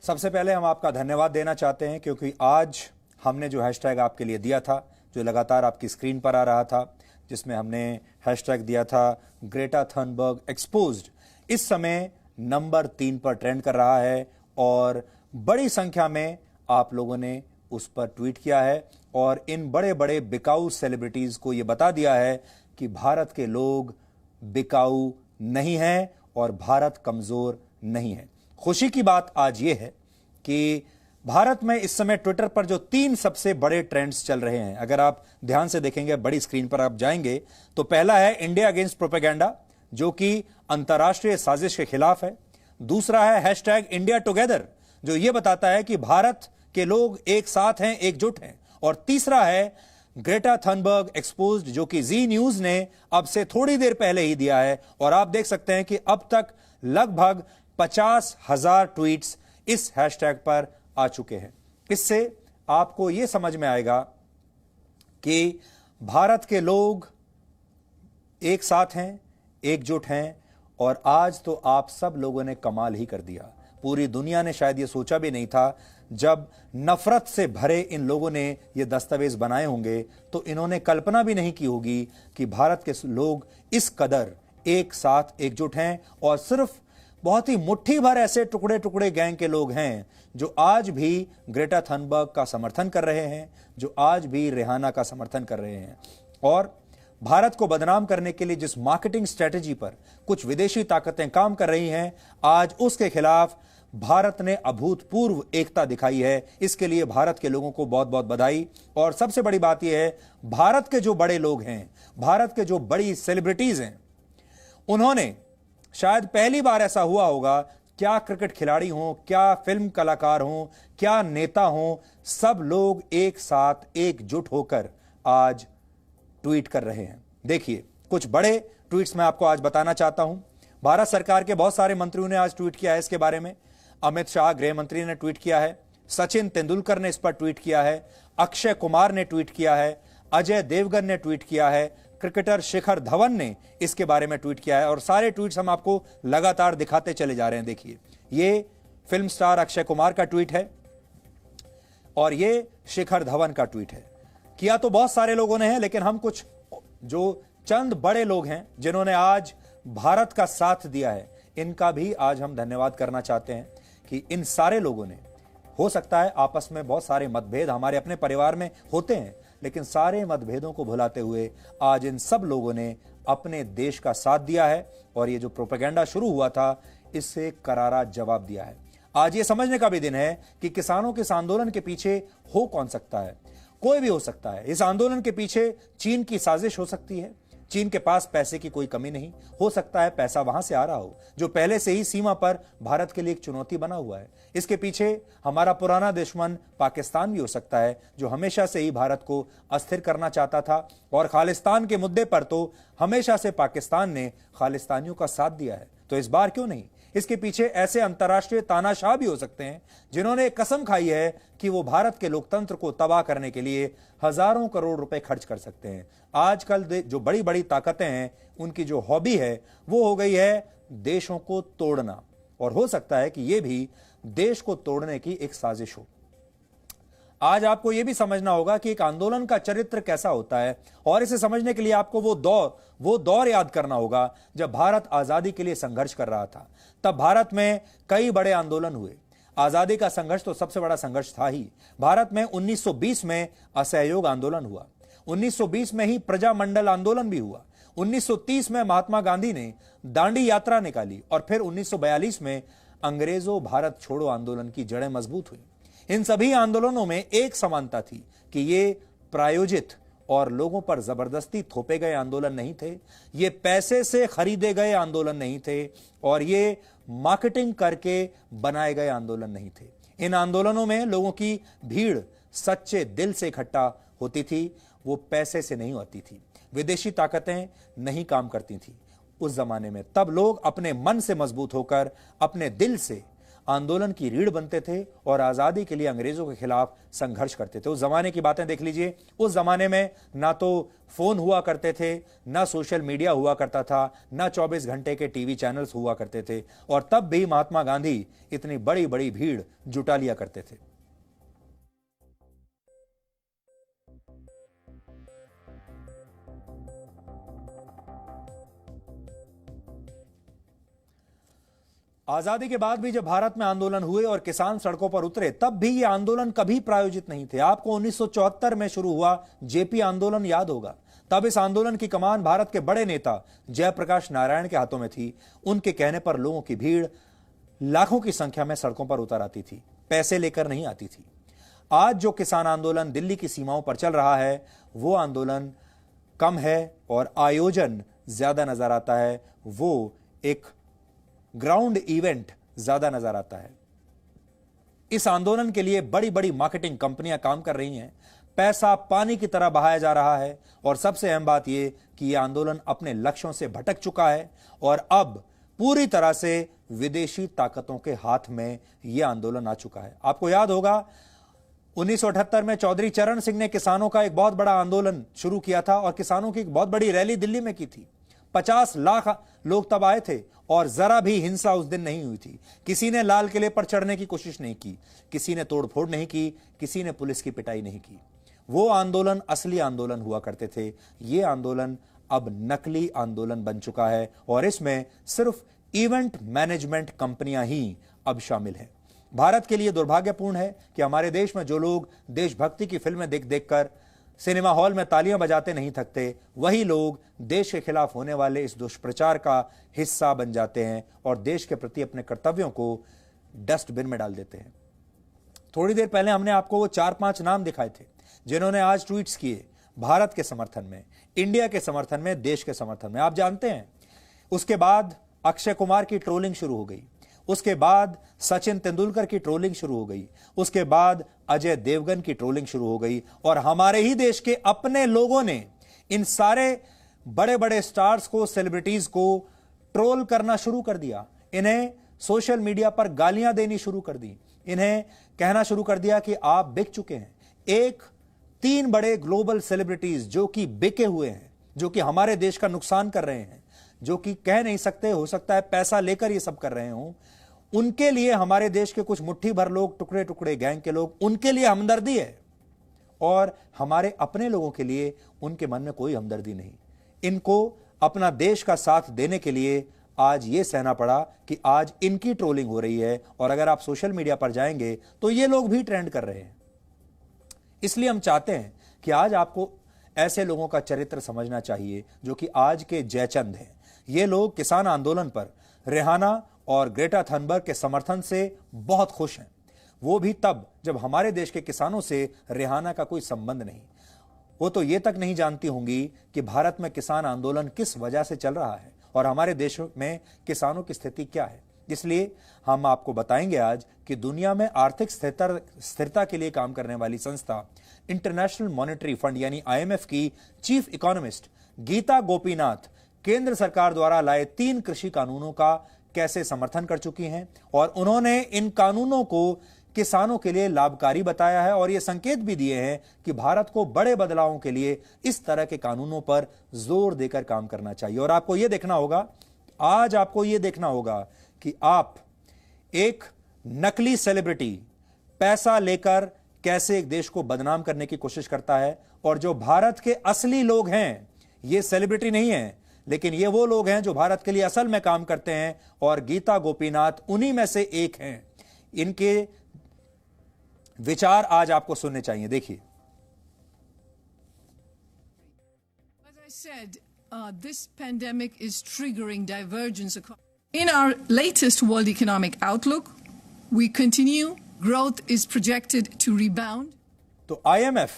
सबसे पहले हम आपका धन्यवाद देना चाहते हैं क्योंकि आज हमने जो हैशटैग आपके लिए दिया था, जो लगातार आपकी स्क्रीन पर आ रहा था, जिसमें हमने हैशटैग दिया था ग्रेटा थनबर्ग एक्सपोज्ड, इस समय नंबर 3 पर ट्रेंड कर रहा है और बड़ी संख्या में आप लोगों ने उस पर ट्वीट किया है और इन बड़े बड़े बिकाऊ सेलिब्रिटीज को यह बता दिया है कि भारत के लोग बिकाऊ नहीं हैं और भारत कमजोर नहीं है। खुशी की बात आज यह है कि भारत में इस समय ट्विटर पर जो 3 सबसे बड़े ट्रेंड्स चल रहे हैं, अगर आप ध्यान से देखेंगे, बड़ी स्क्रीन पर आप जाएंगे तो पहला है इंडिया अगेंस्ट प्रोपेगेंडा, जो कि अंतर्राष्ट्रीय साजिश के खिलाफ है। दूसरा है हैशटैग इंडिया टुगेदर, जो यह बताता है कि भारत के लोग एक साथ हैं, एकजुट हैं। और तीसरा है ग्रेटा थनबर्ग एक्सपोज्ड, जो कि जी न्यूज ने अब से थोड़ी देर पहले ही दिया है। और आप देख सकते हैं कि अब तक लगभग 50,000 ट्वीट्स इस हैशटैग पर आ चुके हैं। इससे आपको यह समझ में आएगा कि भारत के लोग एक साथ हैं, एकजुट हैं। और आज तो आप सब लोगों ने कमाल ही कर दिया। पूरी दुनिया ने शायद यह सोचा भी नहीं था, जब नफरत से भरे इन लोगों ने ये दस्तावेज बनाए होंगे तो इन्होंने कल्पना भी नहीं की होगी कि भारत के लोग इस कदर एक साथ एकजुट हैं। और सिर्फ बहुत ही मुट्ठी भर ऐसे टुकड़े टुकड़े गैंग के लोग हैं जो आज भी ग्रेटा थनबर्ग का समर्थन कर रहे हैं, जो आज भी रिहाना का समर्थन कर रहे हैं। और भारत को बदनाम करने के लिए जिस मार्केटिंग स्ट्रेटेजी पर कुछ विदेशी ताकतें काम कर रही हैं, आज उसके खिलाफ भारत ने अभूतपूर्व एकता दिखाई है। इसके लिए भारत के लोगों को बहुत बहुत बधाई। और सबसे बड़ी बात यह है, भारत के जो बड़े लोग हैं, भारत के जो बड़ी सेलिब्रिटीज हैं, उन्होंने शायद पहली बार ऐसा हुआ होगा, क्या क्रिकेट खिलाड़ी हों, क्या फिल्म कलाकार हों, क्या नेता हों, सब लोग एक साथ एकजुट होकर आज ट्वीट कर रहे हैं। देखिए कुछ बड़े ट्वीट्स मैं आपको आज बताना चाहता हूं। भारत सरकार के बहुत सारे मंत्रियों ने आज ट्वीट किया है इसके बारे में। अमित शाह गृह मंत्री ने ट्वीट किया है, सचिन तेंदुलकर ने इस पर ट्वीट किया है, अक्षय कुमार ने ट्वीट किया है, अजय देवगन ने ट्वीट किया है, क्रिकेटर शिखर धवन ने इसके बारे में ट्वीट किया है। और सारे ट्वीट्स हम आपको लगातार दिखाते चले जा रहे हैं। देखिए ये फिल्म स्टार अक्षय कुमार का ट्वीट है और ये शिखर धवन का ट्वीट है। किया तो बहुत सारे लोगों ने है, लेकिन हम कुछ जो चंद बड़े लोग हैं जिन्होंने आज भारत का साथ दिया है, इनका भी आज हम धन्यवाद करना चाहते हैं कि इन सारे लोगों ने, हो सकता है आपस में बहुत सारे मतभेद हमारे अपने परिवार में होते हैं, लेकिन सारे मतभेदों को भुलाते हुए आज इन सब लोगों ने अपने देश का साथ दिया है। और ये जो प्रोपेगेंडा शुरू हुआ था, इससे करारा जवाब दिया है। आज ये समझने का भी दिन है कि किसानों के इस आंदोलन के पीछे हो कौन सकता है। कोई भी हो सकता है। इस आंदोलन के पीछे चीन की साजिश हो सकती है। चीन के पास पैसे की कोई कमी नहीं, हो सकता है पैसा वहां से आ रहा हो जो पहले से ही सीमा पर भारत के लिए एक चुनौती बना हुआ है। इसके पीछे हमारा पुराना दुश्मन पाकिस्तान भी हो सकता है, जो हमेशा से ही भारत को अस्थिर करना चाहता था। और खालिस्तान के मुद्दे पर तो हमेशा से पाकिस्तान ने खालिस्तानियों का साथ दिया है, तो इस बार क्यों नहीं। इसके पीछे ऐसे अंतर्राष्ट्रीय तानाशाह भी हो सकते हैं जिन्होंने कसम खाई है कि वो भारत के लोकतंत्र को तबाह करने के लिए हजारों करोड़ रुपए खर्च कर सकते हैं। आजकल जो बड़ी बड़ी ताकतें हैं, उनकी जो हॉबी है वो हो गई है देशों को तोड़ना। और हो सकता है कि ये भी देश को तोड़ने की एक साजिश हो। आज आपको यह भी समझना होगा कि एक आंदोलन का चरित्र कैसा होता है, और इसे समझने के लिए आपको वो दौर याद करना होगा जब भारत आजादी के लिए संघर्ष कर रहा था। तब भारत में कई बड़े आंदोलन हुए। आजादी का संघर्ष तो सबसे बड़ा संघर्ष था ही। भारत में 1920 में असहयोग आंदोलन हुआ, 1920 में ही प्रजामंडल आंदोलन भी हुआ, 1930 में महात्मा गांधी ने दांडी यात्रा निकाली, और फिर 1942 में अंग्रेजों भारत छोड़ो आंदोलन की जड़ें मजबूत हुई। इन सभी आंदोलनों में एक समानता थी कि ये प्रायोजित और लोगों पर जबरदस्ती थोपे गए आंदोलन नहीं थे, ये पैसे से खरीदे गए आंदोलन नहीं थे, और ये मार्केटिंग करके बनाए गए आंदोलन नहीं थे। इन आंदोलनों में लोगों की भीड़ सच्चे दिल से इकट्ठा होती थी, वो पैसे से नहीं होती थी। विदेशी ताकतें नहीं काम करती थी उस जमाने में। तब लोग अपने मन से मजबूत होकर अपने दिल से आंदोलन की रीढ़ बनते थे और आजादी के लिए अंग्रेजों के खिलाफ संघर्ष करते थे। उस जमाने की बातें देख लीजिए। उस जमाने में ना तो फोन हुआ करते थे, ना सोशल मीडिया हुआ करता था, ना 24 घंटे के टीवी चैनल्स हुआ करते थे, और तब भी महात्मा गांधी इतनी बड़ी बड़ी भीड़ जुटा लिया करते थे। आजादी के बाद भी जब भारत में आंदोलन हुए और किसान सड़कों पर उतरे, तब भी ये आंदोलन कभी प्रायोजित नहीं थे। आपको 1974 में शुरू हुआ जेपी आंदोलन याद होगा। तब इस आंदोलन की कमान भारत के बड़े नेता जयप्रकाश नारायण के हाथों में थी। उनके कहने पर लोगों की भीड़ लाखों की संख्या में सड़कों पर उतर आती थी, पैसे लेकर नहीं आती थी। आज जो किसान आंदोलन दिल्ली की सीमाओं पर चल रहा है, वो आंदोलन कम है और आयोजन ज्यादा नजर आता है। वो एक ग्राउंड इवेंट ज्यादा नजर आता है। इस आंदोलन के लिए बड़ी बड़ी मार्केटिंग कंपनियां काम कर रही हैं, पैसा पानी की तरह बहाया जा रहा है और सबसे अहम बात यह कि यह आंदोलन अपने लक्ष्यों से भटक चुका है और अब पूरी तरह से विदेशी ताकतों के हाथ में यह आंदोलन आ चुका है। आपको याद होगा 1978 में चौधरी चरण सिंह ने किसानों का एक बहुत बड़ा आंदोलन शुरू किया था और किसानों की एक बहुत बड़ी रैली दिल्ली में की थी। 50 लाख लोग तब आए थे और जरा भी हिंसा उस दिन नहीं हुई थी। किसी ने लाल किले पर चढ़ने की कोशिश नहीं की, किसी ने तोड़फोड़ नहीं की, किसी ने पुलिस की पिटाई नहीं की। वो आंदोलन असली आंदोलन हुआ करते थे। ये आंदोलन अब नकली आंदोलन बन चुका है और इसमें सिर्फ इवेंट मैनेजमेंट कंपनियां ही अब शामिल हैं। भारत के लिए दुर्भाग्यपूर्ण है कि हमारे देश में जो लोग देशभक्ति की फिल्में देख देखकर सिनेमा हॉल में तालियां बजाते नहीं थकते, वही लोग देश के खिलाफ होने वाले इस दुष्प्रचार का हिस्सा बन जाते हैं और देश के प्रति अपने कर्तव्यों को डस्टबिन में डाल देते हैं। थोड़ी देर पहले हमने आपको वो 4-5 नाम दिखाए थे जिन्होंने आज ट्वीट्स किए भारत के समर्थन में, इंडिया के समर्थन में, देश के समर्थन में। आप जानते हैं उसके बाद अक्षय कुमार की ट्रोलिंग शुरू हो गई, उसके बाद सचिन तेंदुलकर की ट्रोलिंग शुरू हो गई, उसके बाद अजय देवगन की ट्रोलिंग शुरू हो गई और हमारे ही देश के अपने लोगों ने इन सारे बड़े बड़े स्टार्स को, सेलिब्रिटीज को ट्रोल करना शुरू कर दिया। इन्हें सोशल मीडिया पर गालियां देनी शुरू कर दी, इन्हें कहना शुरू कर दिया कि आप बिक चुके हैं। 3 बड़े ग्लोबल सेलिब्रिटीज जो कि बिके हुए हैं, जो कि हमारे देश का नुकसान कर रहे हैं, जो कि कह नहीं सकते, हो सकता है पैसा लेकर ये सब कर रहे हों, उनके लिए हमारे देश के कुछ मुट्ठी भर लोग, टुकड़े टुकड़े गैंग के लोग, उनके लिए हमदर्दी है और हमारे अपने लोगों के लिए उनके मन में कोई हमदर्दी नहीं। इनको अपना देश का साथ देने के लिए आज ये सहना पड़ा कि आज इनकी ट्रोलिंग हो रही है और अगर आप सोशल मीडिया पर जाएंगे तो ये लोग भी ट्रेंड कर रहे हैं। इसलिए हम चाहते हैं कि आज आपको ऐसे लोगों का चरित्र समझना चाहिए जो कि आज के जयचंद हैं। ये लोग किसान आंदोलन पर रिहाना और ग्रेटा थनबर्ग के समर्थन से बहुत खुश हैं, वो भी तब जब हमारे देश के किसानों से रिहाना का कोई संबंध नहीं। वो तो ये तक नहीं जानती होंगी कि भारत में किसान आंदोलन किस वजह से चल रहा है और हमारे देश में किसानों की स्थिति क्या है। इसलिए हम आपको बताएंगे आज कि दुनिया में आर्थिक स्थिरता के लिए काम करने वाली संस्था इंटरनेशनल मॉनेटरी फंड यानी IMF की चीफ इकोनॉमिस्ट गीता गोपीनाथ केंद्र सरकार द्वारा लाए 3 कृषि कानूनों का कैसे समर्थन कर चुकी हैं और उन्होंने इन कानूनों को किसानों के लिए लाभकारी बताया है और यह संकेत भी दिए हैं कि भारत को बड़े बदलावों के लिए इस तरह के कानूनों पर जोर देकर काम करना चाहिए। और आपको यह देखना होगा, आज आपको यह देखना होगा कि आप एक नकली सेलिब्रिटी पैसा लेकर कैसे एक देश को बदनाम करने की कोशिश करता है और जो भारत के असली लोग हैं, ये सेलिब्रिटी नहीं है लेकिन ये वो लोग हैं जो भारत के लिए असल में काम करते हैं और गीता गोपीनाथ उन्हीं में से एक हैं। इनके विचार आज आपको सुनने चाहिए, देखिए। As I said, this pandemic is triggering divergence. In our latest World Economic Outlook, we continue. Growth is projected to rebound. तो IMF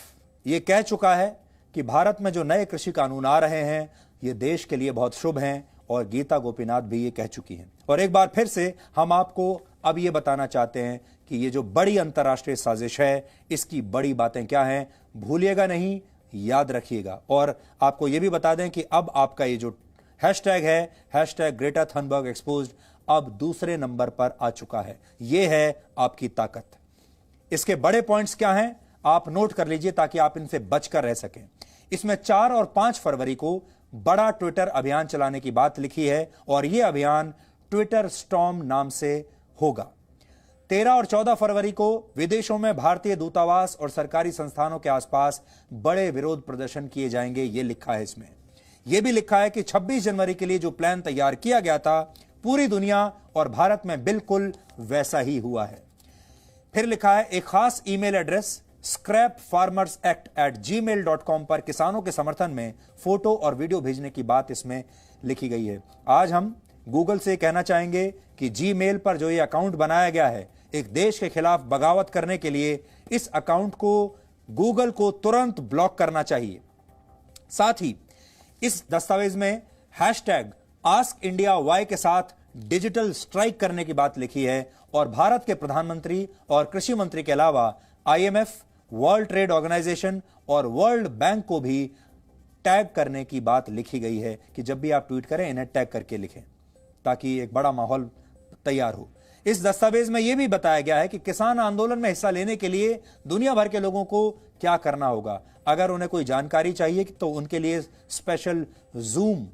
ये कह चुका है कि भारत में जो नए कृषि कानून आ रहे हैं ये देश के लिए बहुत शुभ हैं और गीता गोपीनाथ भी ये कह चुकी हैं। और एक बार फिर से हम आपको अब ये बताना चाहते हैं कि ये जो बड़ी अंतर्राष्ट्रीय साजिश है इसकी बड़ी बातें क्या हैं, भूलिएगा नहीं, याद रखिएगा। और आपको ये भी बता दें कि अब आपका ये जो हैशटैग है, हैशटैग ग्रेटा थनबर्ग एक्सपोज्ड, अब दूसरे नंबर पर आ चुका है। यह है आपकी ताकत। इसके बड़े पॉइंट्स क्या हैं आप नोट कर लीजिए ताकि आप इनसे बचकर रह सकें। इसमें 4 और 5 फरवरी को बड़ा ट्विटर अभियान चलाने की बात लिखी है और यह अभियान ट्विटर स्टॉर्म नाम से होगा। 13 और 14 फरवरी को विदेशों में भारतीय दूतावास और सरकारी संस्थानों के आसपास बड़े विरोध प्रदर्शन किए जाएंगे, यह लिखा है। इसमें यह भी लिखा है कि 26 जनवरी के लिए जो प्लान तैयार किया गया था पूरी दुनिया और भारत में बिल्कुल वैसा ही हुआ है। फिर लिखा है एक खास ईमेल एड्रेस scrapfarmersact@gmail.com पर किसानों के समर्थन में फोटो और वीडियो भेजने की बात इसमें लिखी गई है। आज हम गूगल से कहना चाहेंगे कि जीमेल पर जो ये अकाउंट बनाया गया है एक देश के खिलाफ बगावत करने के लिए, इस अकाउंट को गूगल को तुरंत ब्लॉक करना चाहिए। साथ ही इस दस्तावेज में हैशटैग आस्क इंडिया वाई के साथ डिजिटल स्ट्राइक करने की बात लिखी है और भारत के प्रधानमंत्री और कृषि मंत्री के अलावा IMF, वर्ल्ड ट्रेड ऑर्गेनाइजेशन और वर्ल्ड बैंक को भी टैग करने की बात लिखी गई है कि जब भी आप ट्वीट करें इन्हें टैग करके लिखें ताकि एक बड़ा माहौल तैयार हो। इस दस्तावेज में यह भी बताया गया है कि किसान आंदोलन में हिस्सा लेने के लिए दुनिया भर के लोगों को क्या करना होगा। अगर उन्हें कोई जानकारी चाहिए तो उनके लिए स्पेशल जूम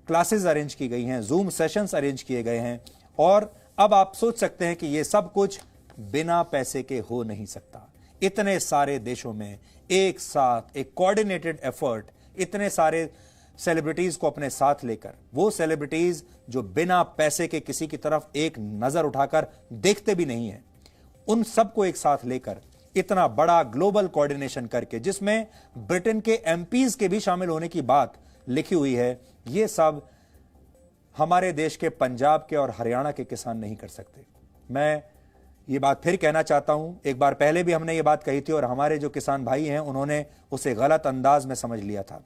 क्लासेस अरेंज की गई हैं, जूम सेशंस अरेंज किए गए हैं। और अब आप सोच सकते हैं कि यह सब कुछ बिना पैसे के हो नहीं सकता। इतने सारे देशों में एक साथ एक कोऑर्डिनेटेड एफर्ट, इतने सारे सेलिब्रिटीज को अपने साथ लेकर, वो सेलिब्रिटीज जो बिना पैसे के किसी की तरफ एक नजर उठाकर देखते भी नहीं है, उन सबको एक साथ लेकर इतना बड़ा ग्लोबल कोऑर्डिनेशन करके, जिसमें ब्रिटेन के MPs के भी शामिल होने की बात लिखी हुई है, ये सब हमारे देश के पंजाब के और हरियाणा के किसान नहीं कर सकते। मैं ये बात फिर कहना चाहता हूं, एक बार पहले भी हमने ये बात कही थी और हमारे जो किसान भाई हैं उन्होंने उसे गलत अंदाज में समझ लिया था।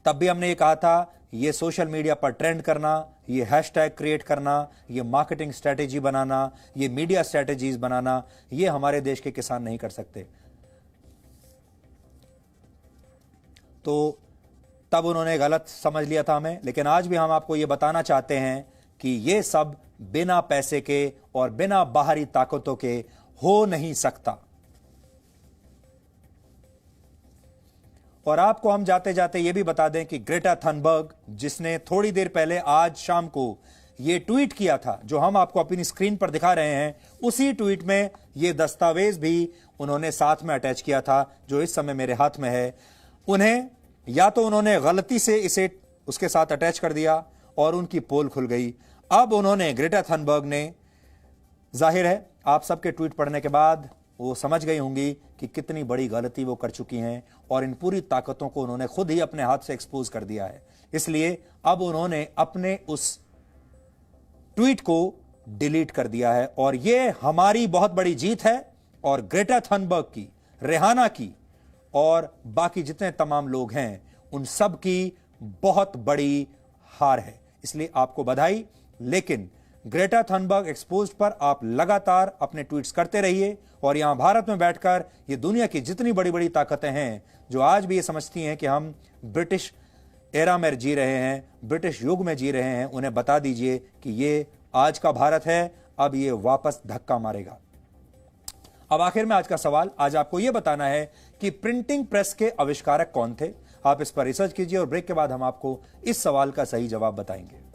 तब भी हमने ये कहा था, ये सोशल मीडिया पर ट्रेंड करना, ये हैशटैग क्रिएट करना, ये मार्केटिंग स्ट्रेटेजी बनाना, ये मीडिया स्ट्रेटेजीज बनाना, ये हमारे देश के किसान नहीं कर सकते। तो तब उन्होंने गलत समझ लिया था हमें, लेकिन आज भी हम आपको ये बताना चाहते हैं कि ये सब बिना पैसे के और बिना बाहरी ताकतों के हो नहीं सकता। और आपको हम जाते जाते ये भी बता दें कि ग्रेटा थनबर्ग, जिसने थोड़ी देर पहले आज शाम को ये ट्वीट किया था जो हम आपको अपनी स्क्रीन पर दिखा रहे हैं, उसी ट्वीट में ये दस्तावेज भी उन्होंने साथ में अटैच किया था जो इस समय मेरे हाथ में है। उन्हें या तो उन्होंने गलती से इसे उसके साथ अटैच कर दिया और उनकी पोल खुल गई। अब उन्होंने, ग्रेटा थनबर्ग ने, जाहिर है आप सबके ट्वीट पढ़ने के बाद वो समझ गई होंगी कि कितनी बड़ी गलती वो कर चुकी हैं और इन पूरी ताकतों को उन्होंने खुद ही अपने हाथ से एक्सपोज कर दिया है। इसलिए अब उन्होंने अपने उस ट्वीट को डिलीट कर दिया है और ये हमारी बहुत बड़ी जीत है और ग्रेटा थनबर्ग की, रेहाना की और बाकी जितने तमाम लोग हैं उन सब की बहुत बड़ी हार है। इसलिए आपको बधाई। लेकिन ग्रेटा थनबर्ग एक्सपोज्ड पर आप लगातार अपने ट्वीट्स करते रहिए और यहां भारत में बैठकर ये दुनिया की जितनी बड़ी बड़ी ताकतें हैं जो आज भी ये समझती हैं कि हम ब्रिटिश एरा में जी रहे हैं, ब्रिटिश युग में जी रहे हैं, उन्हें बता दीजिए कि ये आज का भारत है, अब ये वापस धक्का मारेगा। अब आखिर में आज का सवाल, आज आपको यह बताना है कि प्रिंटिंग प्रेस के आविष्कारक कौन थे। आप इस पर रिसर्च कीजिए और ब्रेक के बाद हम आपको इस सवाल का सही जवाब बताएंगे।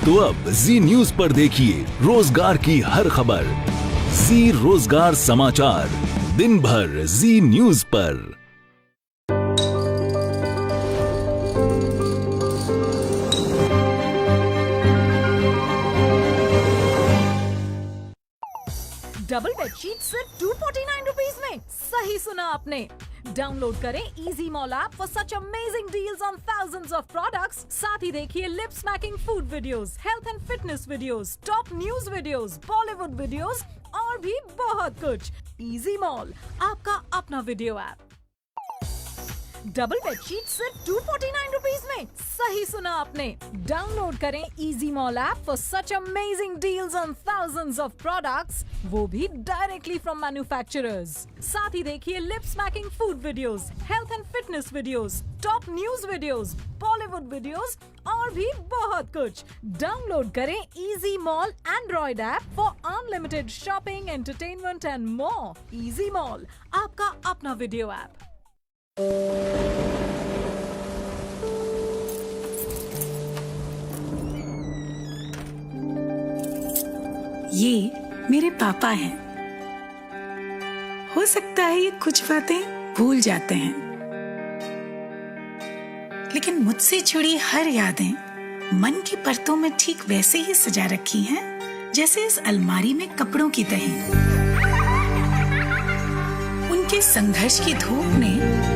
तो अब जी न्यूज पर देखिए रोजगार की हर खबर। जी रोजगार समाचार, दिन भर जी न्यूज पर। डबल बेडशीट सिर्फ 249 रुपीज में। सही सुना आपने। डाउनलोड करें easy mall app for such amazing deals on thousands of products. साथ ही देखिए lip smacking food videos, health and fitness videos, top news videos, Bollywood videos और भी बहुत कुछ। इजी मॉल, आपका अपना वीडियो ऐप। डबल बेडशीट सिर्फ 249 रुपीज में। सही सुना आपने। डाउनलोड करें easy mall app for such amazing deals on thousands of products, वो भी डायरेक्टली फ्रॉम मैन्युफैक्चरर्स। साथ ही देखिए lip smacking food videos, health and fitness videos, top news videos, Bollywood videos और भी बहुत कुछ। डाउनलोड करें easy mall Android app for unlimited shopping, entertainment and more. Easy mall, आपका अपना वीडियो ऐप। ये मेरे पापा हैं। हो सकता है ये कुछ बातें भूल जाते हैं, लेकिन मुझसे जुड़ी हर यादें मन की परतों में ठीक वैसे ही सजा रखी हैं जैसे इस अलमारी में कपड़ों की तहें। उनके संघर्ष की धूप ने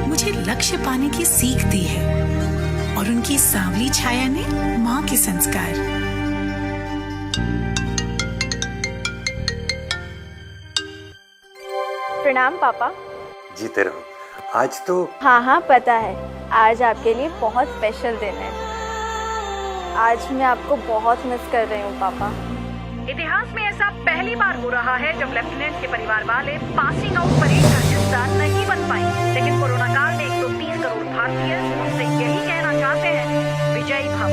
मुझे लक्ष्य पाने की सीख दी है और उनकी सांवली छाया ने माँ के संस्कार। प्रणाम पापा। जीते रहो। आज तो हाँ पता है, आज आपके लिए बहुत स्पेशल दिन है। आज मैं आपको बहुत मिस कर रही हूँ पापा। इतिहास में ऐसा पहली बार हो रहा है जब लेफ्टिनेंट के परिवार वाले पासिंग आउट परेड का हिस्सा नहीं बन पाए, लेकिन कोरोना काल में 130 करोड़ भारतीय उनसे यही कहना चाहते हैं, विजयी भव।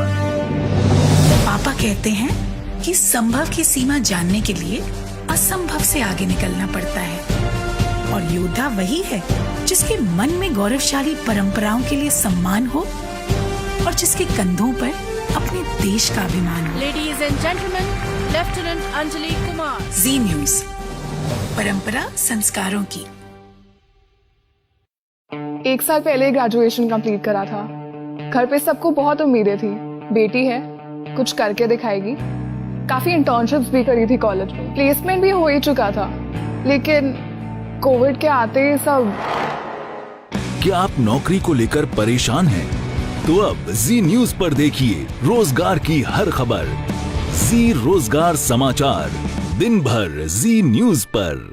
पापा कहते हैं कि संभव की सीमा जानने के लिए असंभव से आगे निकलना पड़ता है, और योद्धा वही है जिसके मन में गौरवशाली परंपराओं के लिए सम्मान हो और जिसके कंधों पर अपने देश का अभिमान हो। Ladies and gentleman, lieutenant Anjali Kumar. Zee News, परंपरा संस्कारों की। 1 साल पहले ग्रेजुएशन कंप्लीट करा था। घर पे सबको बहुत उम्मीदें थी, बेटी है, कुछ करके दिखाएगी। काफी इंटर्नशिप्स भी करी थी कॉलेज में, प्लेसमेंट भी हो ही चुका था, लेकिन कोविड के आते ही सब। क्या आप नौकरी को लेकर परेशान हैं? तो अब जी न्यूज पर देखिए रोजगार की हर खबर। जी रोजगार समाचार, दिन भर जी न्यूज पर।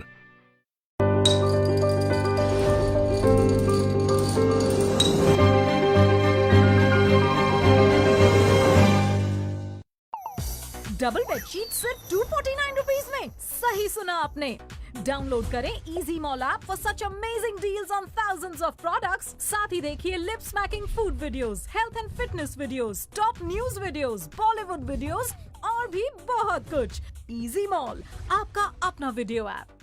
डबल बेडशीट सिर्फ 249 रुपीज में। सही सुना आपने। डाउनलोड करें easy mall app for such amazing deals on thousands of products. साथ ही देखिए lip smacking food videos, health and fitness videos, top news videos, Bollywood videos और भी बहुत कुछ। इजी मॉल, आपका अपना वीडियो ऐप।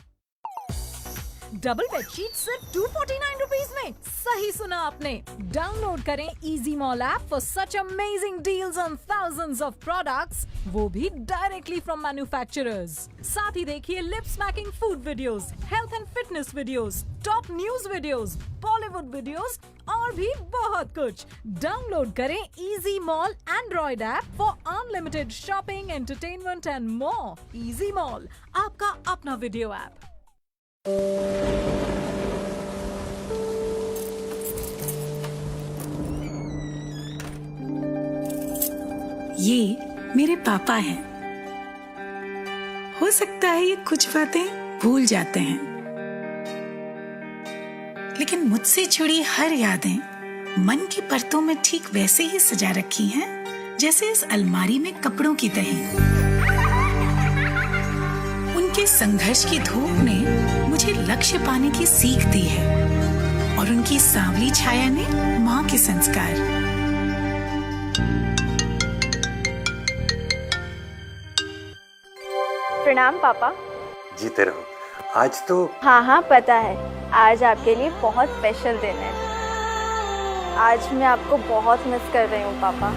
डबल बेडशीट सिर्फ 249 रुपीज में। सही सुना आपने। डाउनलोड करें easy mall app for such amazing deals on thousands of products, वो भी डायरेक्टली फ्रॉम मैन्युफैक्चरर्स। साथ ही देखिए lip smacking food videos, health and fitness videos, top news videos, Bollywood videos और भी बहुत कुछ। डाउनलोड करें easy mall Android app for unlimited shopping, entertainment and more. Easy mall, आपका अपना वीडियो ऐप। ये मेरे पापा हैं। हो सकता है ये कुछ बातें भूल जाते हैं, लेकिन मुझसे जुड़ी हर यादें मन की परतों में ठीक वैसे ही सजा रखी हैं जैसे इस अलमारी में कपड़ों की तह। उनके संघर्ष की धूप ने मुझे लक्ष्य पाने की सीख दी है, और उनकी सांवली छाया ने माँ के संस्कार। प्रणाम पापा। जीते रहो। आज तो हाँ पता है, आज आपके लिए बहुत स्पेशल दिन है। आज मैं आपको बहुत मिस कर रही हूँ पापा।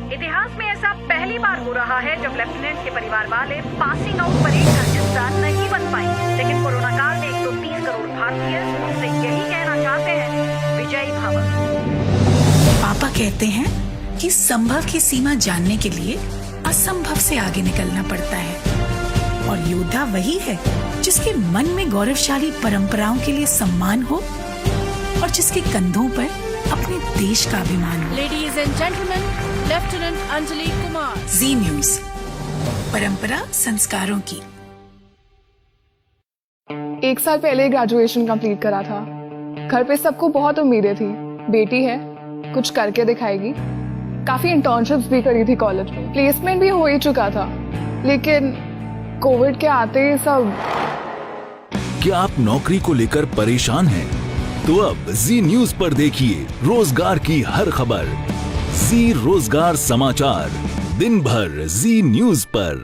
इतिहास में ऐसा पहली बार हो रहा है जब लेफ्टिनेंट के परिवार वाले पासिंग आउट परेड का हिस्सा नहीं बन पाए, लेकिन कोरोना काल में 130 करोड़ भारतीय उनसे यही कहना चाहते हैं, विजयी भव। पापा कहते हैं कि संभव की सीमा जानने के लिए असंभव से आगे निकलना पड़ता है, और योद्धा वही है जिसके मन में गौरवशाली परंपराओं के लिए सम्मान हो और जिसके कंधों पर अपने देश का अभिमान हो। Ladies and gentleman, lieutenant Anjali Kumar. Zee News, परंपरा संस्कारों की। 1 साल पहले ग्रेजुएशन कंप्लीट करा था। घर पे सबको बहुत उम्मीदें थी, बेटी है, कुछ करके दिखाएगी। काफी इंटर्नशिप्स भी करी थी कॉलेज में, प्लेसमेंट भी हो ही चुका था, लेकिन कोविड के आते ही सब। क्या आप नौकरी को लेकर परेशान हैं? तो अब जी न्यूज पर देखिए रोजगार की हर खबर। जी रोजगार समाचार, दिन भर जी न्यूज पर।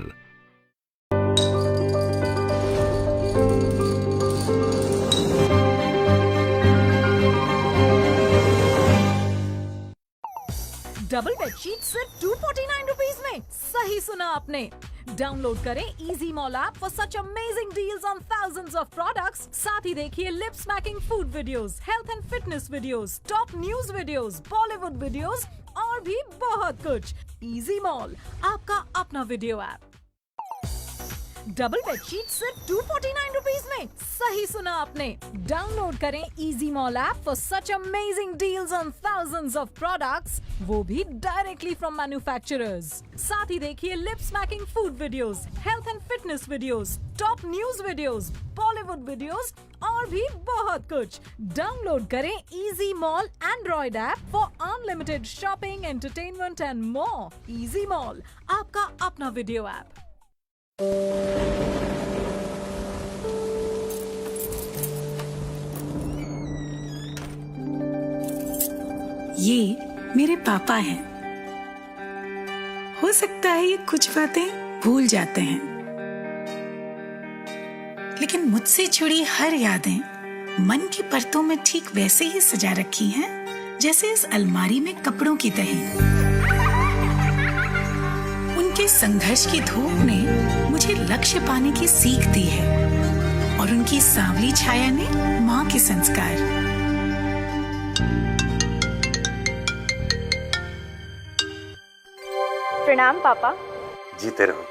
डबल बेडशीट सिर्फ 249 रुपीज में। सही सुना आपने। डाउनलोड करें easy mall app for such amazing deals on thousands of products. साथ ही देखिए lip smacking food videos, health and fitness videos, top news videos, Bollywood videos और भी बहुत कुछ। इजी मॉल, आपका अपना वीडियो ऐप। डबल बेडशीट सिर्फ 249 रुपीज में। सही सुना आपने। डाउनलोड करें easy mall app for such amazing deals on thousands of products, वो भी डायरेक्टली फ्रॉम मैन्युफैक्चरर्स। साथ ही देखिए lip smacking food videos, health and fitness videos, top news videos, Bollywood videos और भी बहुत कुछ। डाउनलोड करें easy mall Android app for unlimited shopping, entertainment and more. Easy mall, आपका अपना वीडियो ऐप। ये मेरे पापा हैं। हो सकता है ये कुछ बातें भूल जाते हैं, लेकिन मुझसे जुड़ी हर यादें मन की परतों में ठीक वैसे ही सजा रखी हैं जैसे इस अलमारी में कपड़ों की तरह। उनके संघर्ष की धूप ने मुझे लक्ष्य पाने की सीख दी है और उनकी सांवली छाया ने माँ के संस्कार। प्रणाम पापा। जीते रहो।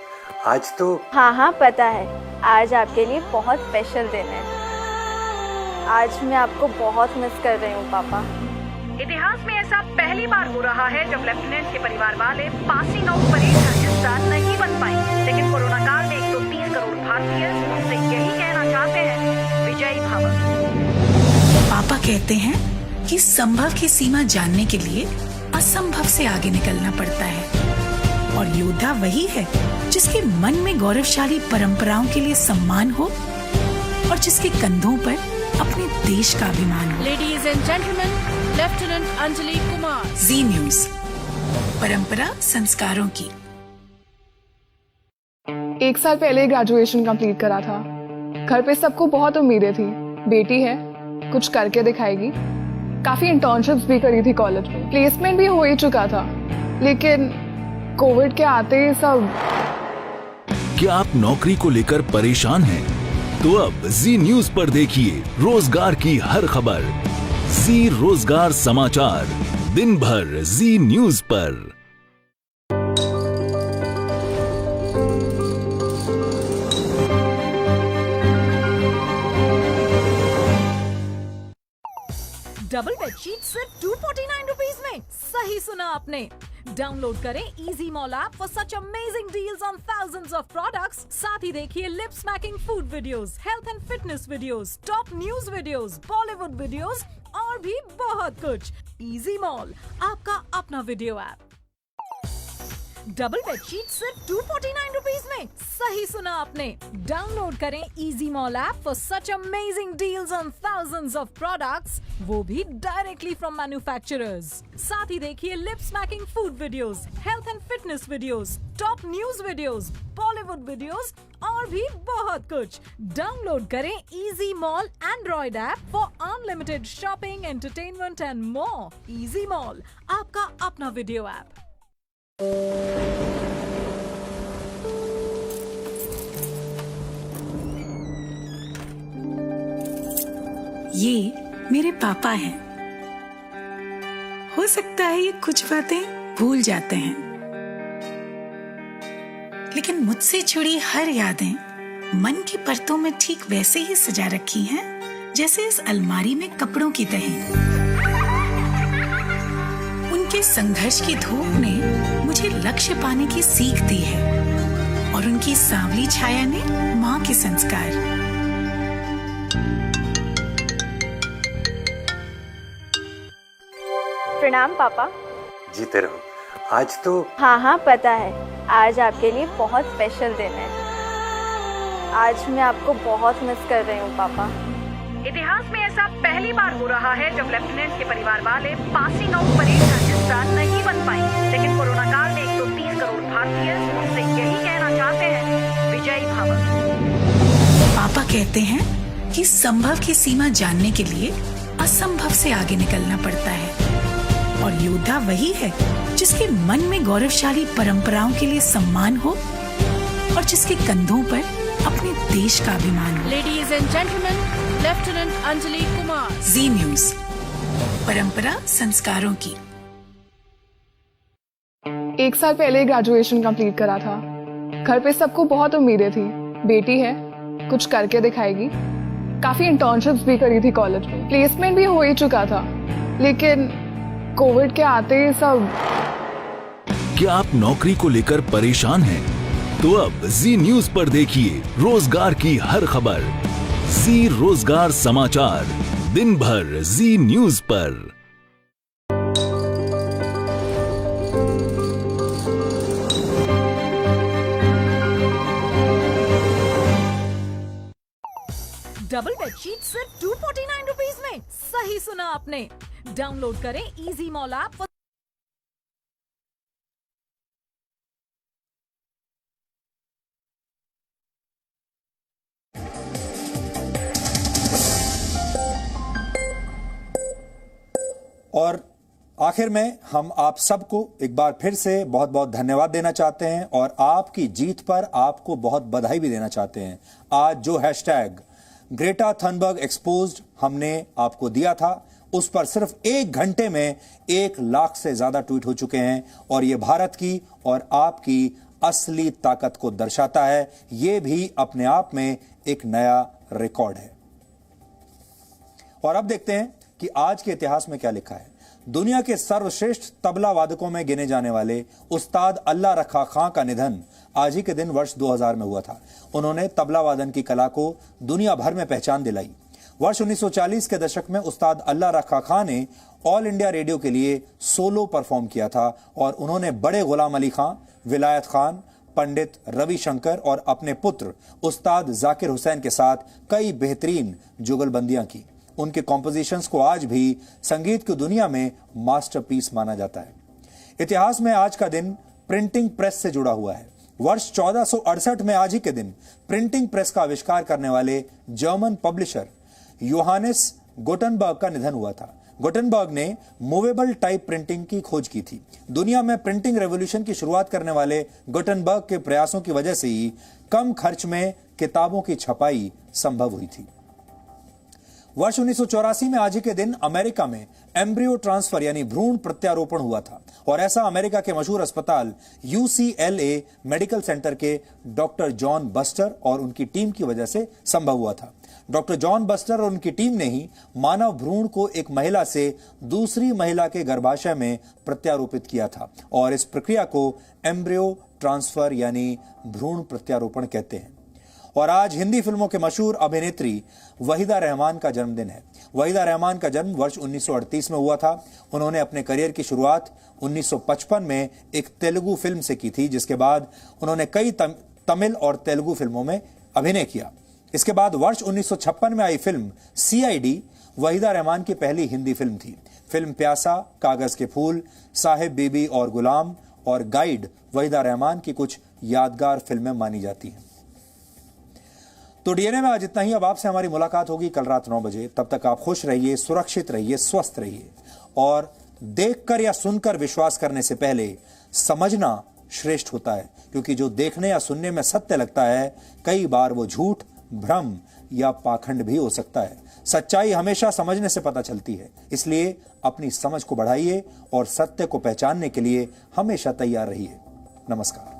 आज तो हाँ पता है, आज आपके लिए बहुत स्पेशल दिन है। आज मैं आपको बहुत मिस कर रही हूँ पापा। इतिहास में ऐसा पहली बार हो रहा है जब लेफ्टिनेंट के परिवार वाले पासिंग आउट परेड का हिस्सा नहीं बन पाए, लेकिन कोरोना काल में 130 करोड़ भारतीय उनसे यही कहना चाहते हैं, विजयी भव। पापा कहते हैं कि संभव की सीमा जानने के लिए असंभव से आगे निकलना पड़ता है, और योद्धा वही है जिसके मन में गौरवशाली परंपराओं के लिए सम्मान हो और जिसके कंधों पर अपने देश का अभिमान हो। Ladies and gentleman, lieutenant Anjali Kumar. Zee News, परंपरा संस्कारों की। 1 साल पहले ग्रेजुएशन कंप्लीट करा था। घर पे सबको बहुत उम्मीदें थी, बेटी है, कुछ करके दिखाएगी। काफी इंटर्नशिप्स भी करी थी कॉलेज में, प्लेसमेंट भी हो ही चुका था, लेकिन कोविड के आते ही सब। क्या आप नौकरी को लेकर परेशान हैं? तो अब जी न्यूज पर देखिए रोजगार की हर खबर। जी रोजगार समाचार, दिन भर जी न्यूज पर। डबल बेडशीट सिर्फ 249 रुपीज में। सही सुना आपने। डाउनलोड करें easy mall app for such amazing deals on thousands of products. साथ ही देखिए lip smacking food videos, health and fitness videos, top news videos, Bollywood videos और भी बहुत कुछ। इजी मॉल, आपका अपना वीडियो ऐप। डबल बेडशीट सिर्फ 249 रुपीज में। सही सुना आपने। डाउनलोड करें easy mall app for such amazing deals on thousands of products, वो भी डायरेक्टली फ्रॉम मैन्युफैक्चरर्स। साथ ही देखिए lip smacking food videos, health and fitness videos, top news videos, Bollywood videos और भी बहुत कुछ। डाउनलोड करें easy mall Android app for unlimited shopping, entertainment and more. Easy mall, आपका अपना वीडियो ऐप। ये मेरे पापा हैं। हो सकता है ये कुछ बातें भूल जाते हैं, लेकिन मुझसे जुड़ी हर यादें मन की परतों में ठीक वैसे ही सजा रखी हैं जैसे इस अलमारी में कपड़ों की तरह। उनके संघर्ष की धूप ने मुझे लक्ष्य पाने की सीख दी है और उनकी सांवली छाया ने माँ के संस्कार। प्रणाम पापा। जीते रहो। आज तो हाँ पता है, आज आपके लिए बहुत स्पेशल दिन है। आज मैं आपको बहुत मिस कर रही हूँ पापा। इतिहास में ऐसा पहली बार हो रहा है जब लेफ्टिनेंट के परिवार वाले पासिंग आउट परेड का हिस्सा नहीं बन पाए, लेकिन कोरोना काल में 130 करोड़ भारतीय उनसे यही कहना चाहते हैं, विजयी भव। पापा कहते हैं कि संभव की सीमा जानने के लिए असंभव से आगे निकलना पड़ता है, और योद्धा वही है जिसके मन में गौरवशाली परंपराओं के लिए सम्मान हो और जिसके कंधों पर अपने देश का अभिमान हो। Ladies and gentleman, lieutenant Anjali Kumar. Zee News, परंपरा संस्कारों की। 1 साल पहले ग्रेजुएशन कंप्लीट करा था। घर पे सबको बहुत उम्मीदें थी, बेटी है, कुछ करके दिखाएगी। काफी इंटर्नशिप्स भी करी थी कॉलेज में, प्लेसमेंट भी हो ही चुका था, लेकिन कोविड के आते ही सब। क्या आप नौकरी को लेकर परेशान हैं? तो अब जी न्यूज पर देखिए रोजगार की हर खबर। जी रोजगार समाचार, दिन भर जी न्यूज पर। डबल बेडशीट सिर्फ 249 रुपीज में। सही सुना आपने। डाउनलोड करें इजी मॉल ऐप। और आखिर में हम आप सबको एक बार फिर से बहुत बहुत धन्यवाद देना चाहते हैं और आपकी जीत पर आपको बहुत बधाई भी देना चाहते हैं। आज जो हैशटैग ग्रेटा थनबर्ग एक्सपोज्ड हमने आपको दिया था, उस पर सिर्फ 1 घंटे में 1 लाख से ज्यादा ट्वीट हो चुके हैं और यह भारत की और आपकी असली ताकत को दर्शाता है। यह भी अपने आप में एक नया रिकॉर्ड है। और अब देखते हैं कि आज के इतिहास में क्या लिखा है। दुनिया के सर्वश्रेष्ठ तबला वादकों में गिने जाने वाले उस्ताद अल्लाह रखा खां का निधन आज ही के दिन वर्ष 2000 में हुआ था। उन्होंने तबला वादन की कला को दुनिया भर में पहचान दिलाई। वर्ष 1940 के दशक में उस्ताद अल्लाह रखा खां ने ऑल इंडिया रेडियो के लिए सोलो परफॉर्म किया था और उन्होंने बड़े गुलाम अली खां, विलायत खान, पंडित रविशंकर और अपने पुत्र उस्ताद जाकिर हुसैन के साथ कई बेहतरीन जुगलबंदियां की। उनके कॉम्पोजिशंस को आज भी संगीत की दुनिया में मास्टरपीस माना जाता है। इतिहास में आज का दिन प्रिंटिंग प्रेस से जुड़ा हुआ है। वर्ष 1468 में आज ही के दिन प्रिंटिंग प्रेस का आविष्कार करने वाले जर्मन पब्लिशर योहानेस गुटेनबर्ग का निधन हुआ था। गुटेनबर्ग ने मूवेबल टाइप प्रिंटिंग की खोज की थी। दुनिया में प्रिंटिंग रेवोल्यूशन की शुरुआत करने वाले गुटेनबर्ग के प्रयासों की वजह से ही कम खर्च में किताबों की छपाई संभव हुई थी। वर्ष 1984 में आज ही के दिन अमेरिका में एम्ब्रियो ट्रांसफर यानी भ्रूण प्रत्यारोपण हुआ था और ऐसा अमेरिका के मशहूर अस्पताल UCLA मेडिकल सेंटर के डॉक्टर जॉन बस्टर और उनकी टीम की वजह से संभव हुआ था। डॉक्टर जॉन बस्टर और उनकी टीम ने ही मानव भ्रूण को एक महिला से दूसरी महिला के गर्भाशय में प्रत्यारोपित किया था और इस प्रक्रिया को एम्ब्रियो ट्रांसफर यानी भ्रूण प्रत्यारोपण कहते हैं। और आज हिंदी फिल्मों के मशहूर अभिनेत्री वहीदा रहमान का जन्मदिन है। वहीदा रहमान का जन्म वर्ष 1938 में हुआ था। उन्होंने अपने करियर की शुरुआत 1955 में एक तेलुगु फिल्म से की थी, जिसके बाद उन्होंने कई तमिल और तेलुगु फिल्मों में अभिनय किया। इसके बाद वर्ष 1956 में आई फिल्म CID वहीदा रहमान की पहली हिंदी फिल्म थी। फिल्म प्यासा, कागज के फूल, साहिब बीबी और गुलाम और गाइड वहीदा रहमान की कुछ यादगार फिल्में मानी जाती हैं। तो DNA में आज इतना ही। अब आपसे हमारी मुलाकात होगी कल रात 9 बजे। तब तक आप खुश रहिए, सुरक्षित रहिए, स्वस्थ रहिए और देखकर या सुनकर विश्वास करने से पहले समझना श्रेष्ठ होता है, क्योंकि जो देखने या सुनने में सत्य लगता है कई बार वो झूठ, भ्रम या पाखंड भी हो सकता है। सच्चाई हमेशा समझने से पता चलती है, इसलिए अपनी समझ को बढ़ाइए और सत्य को पहचानने के लिए हमेशा तैयार रहिए। नमस्कार।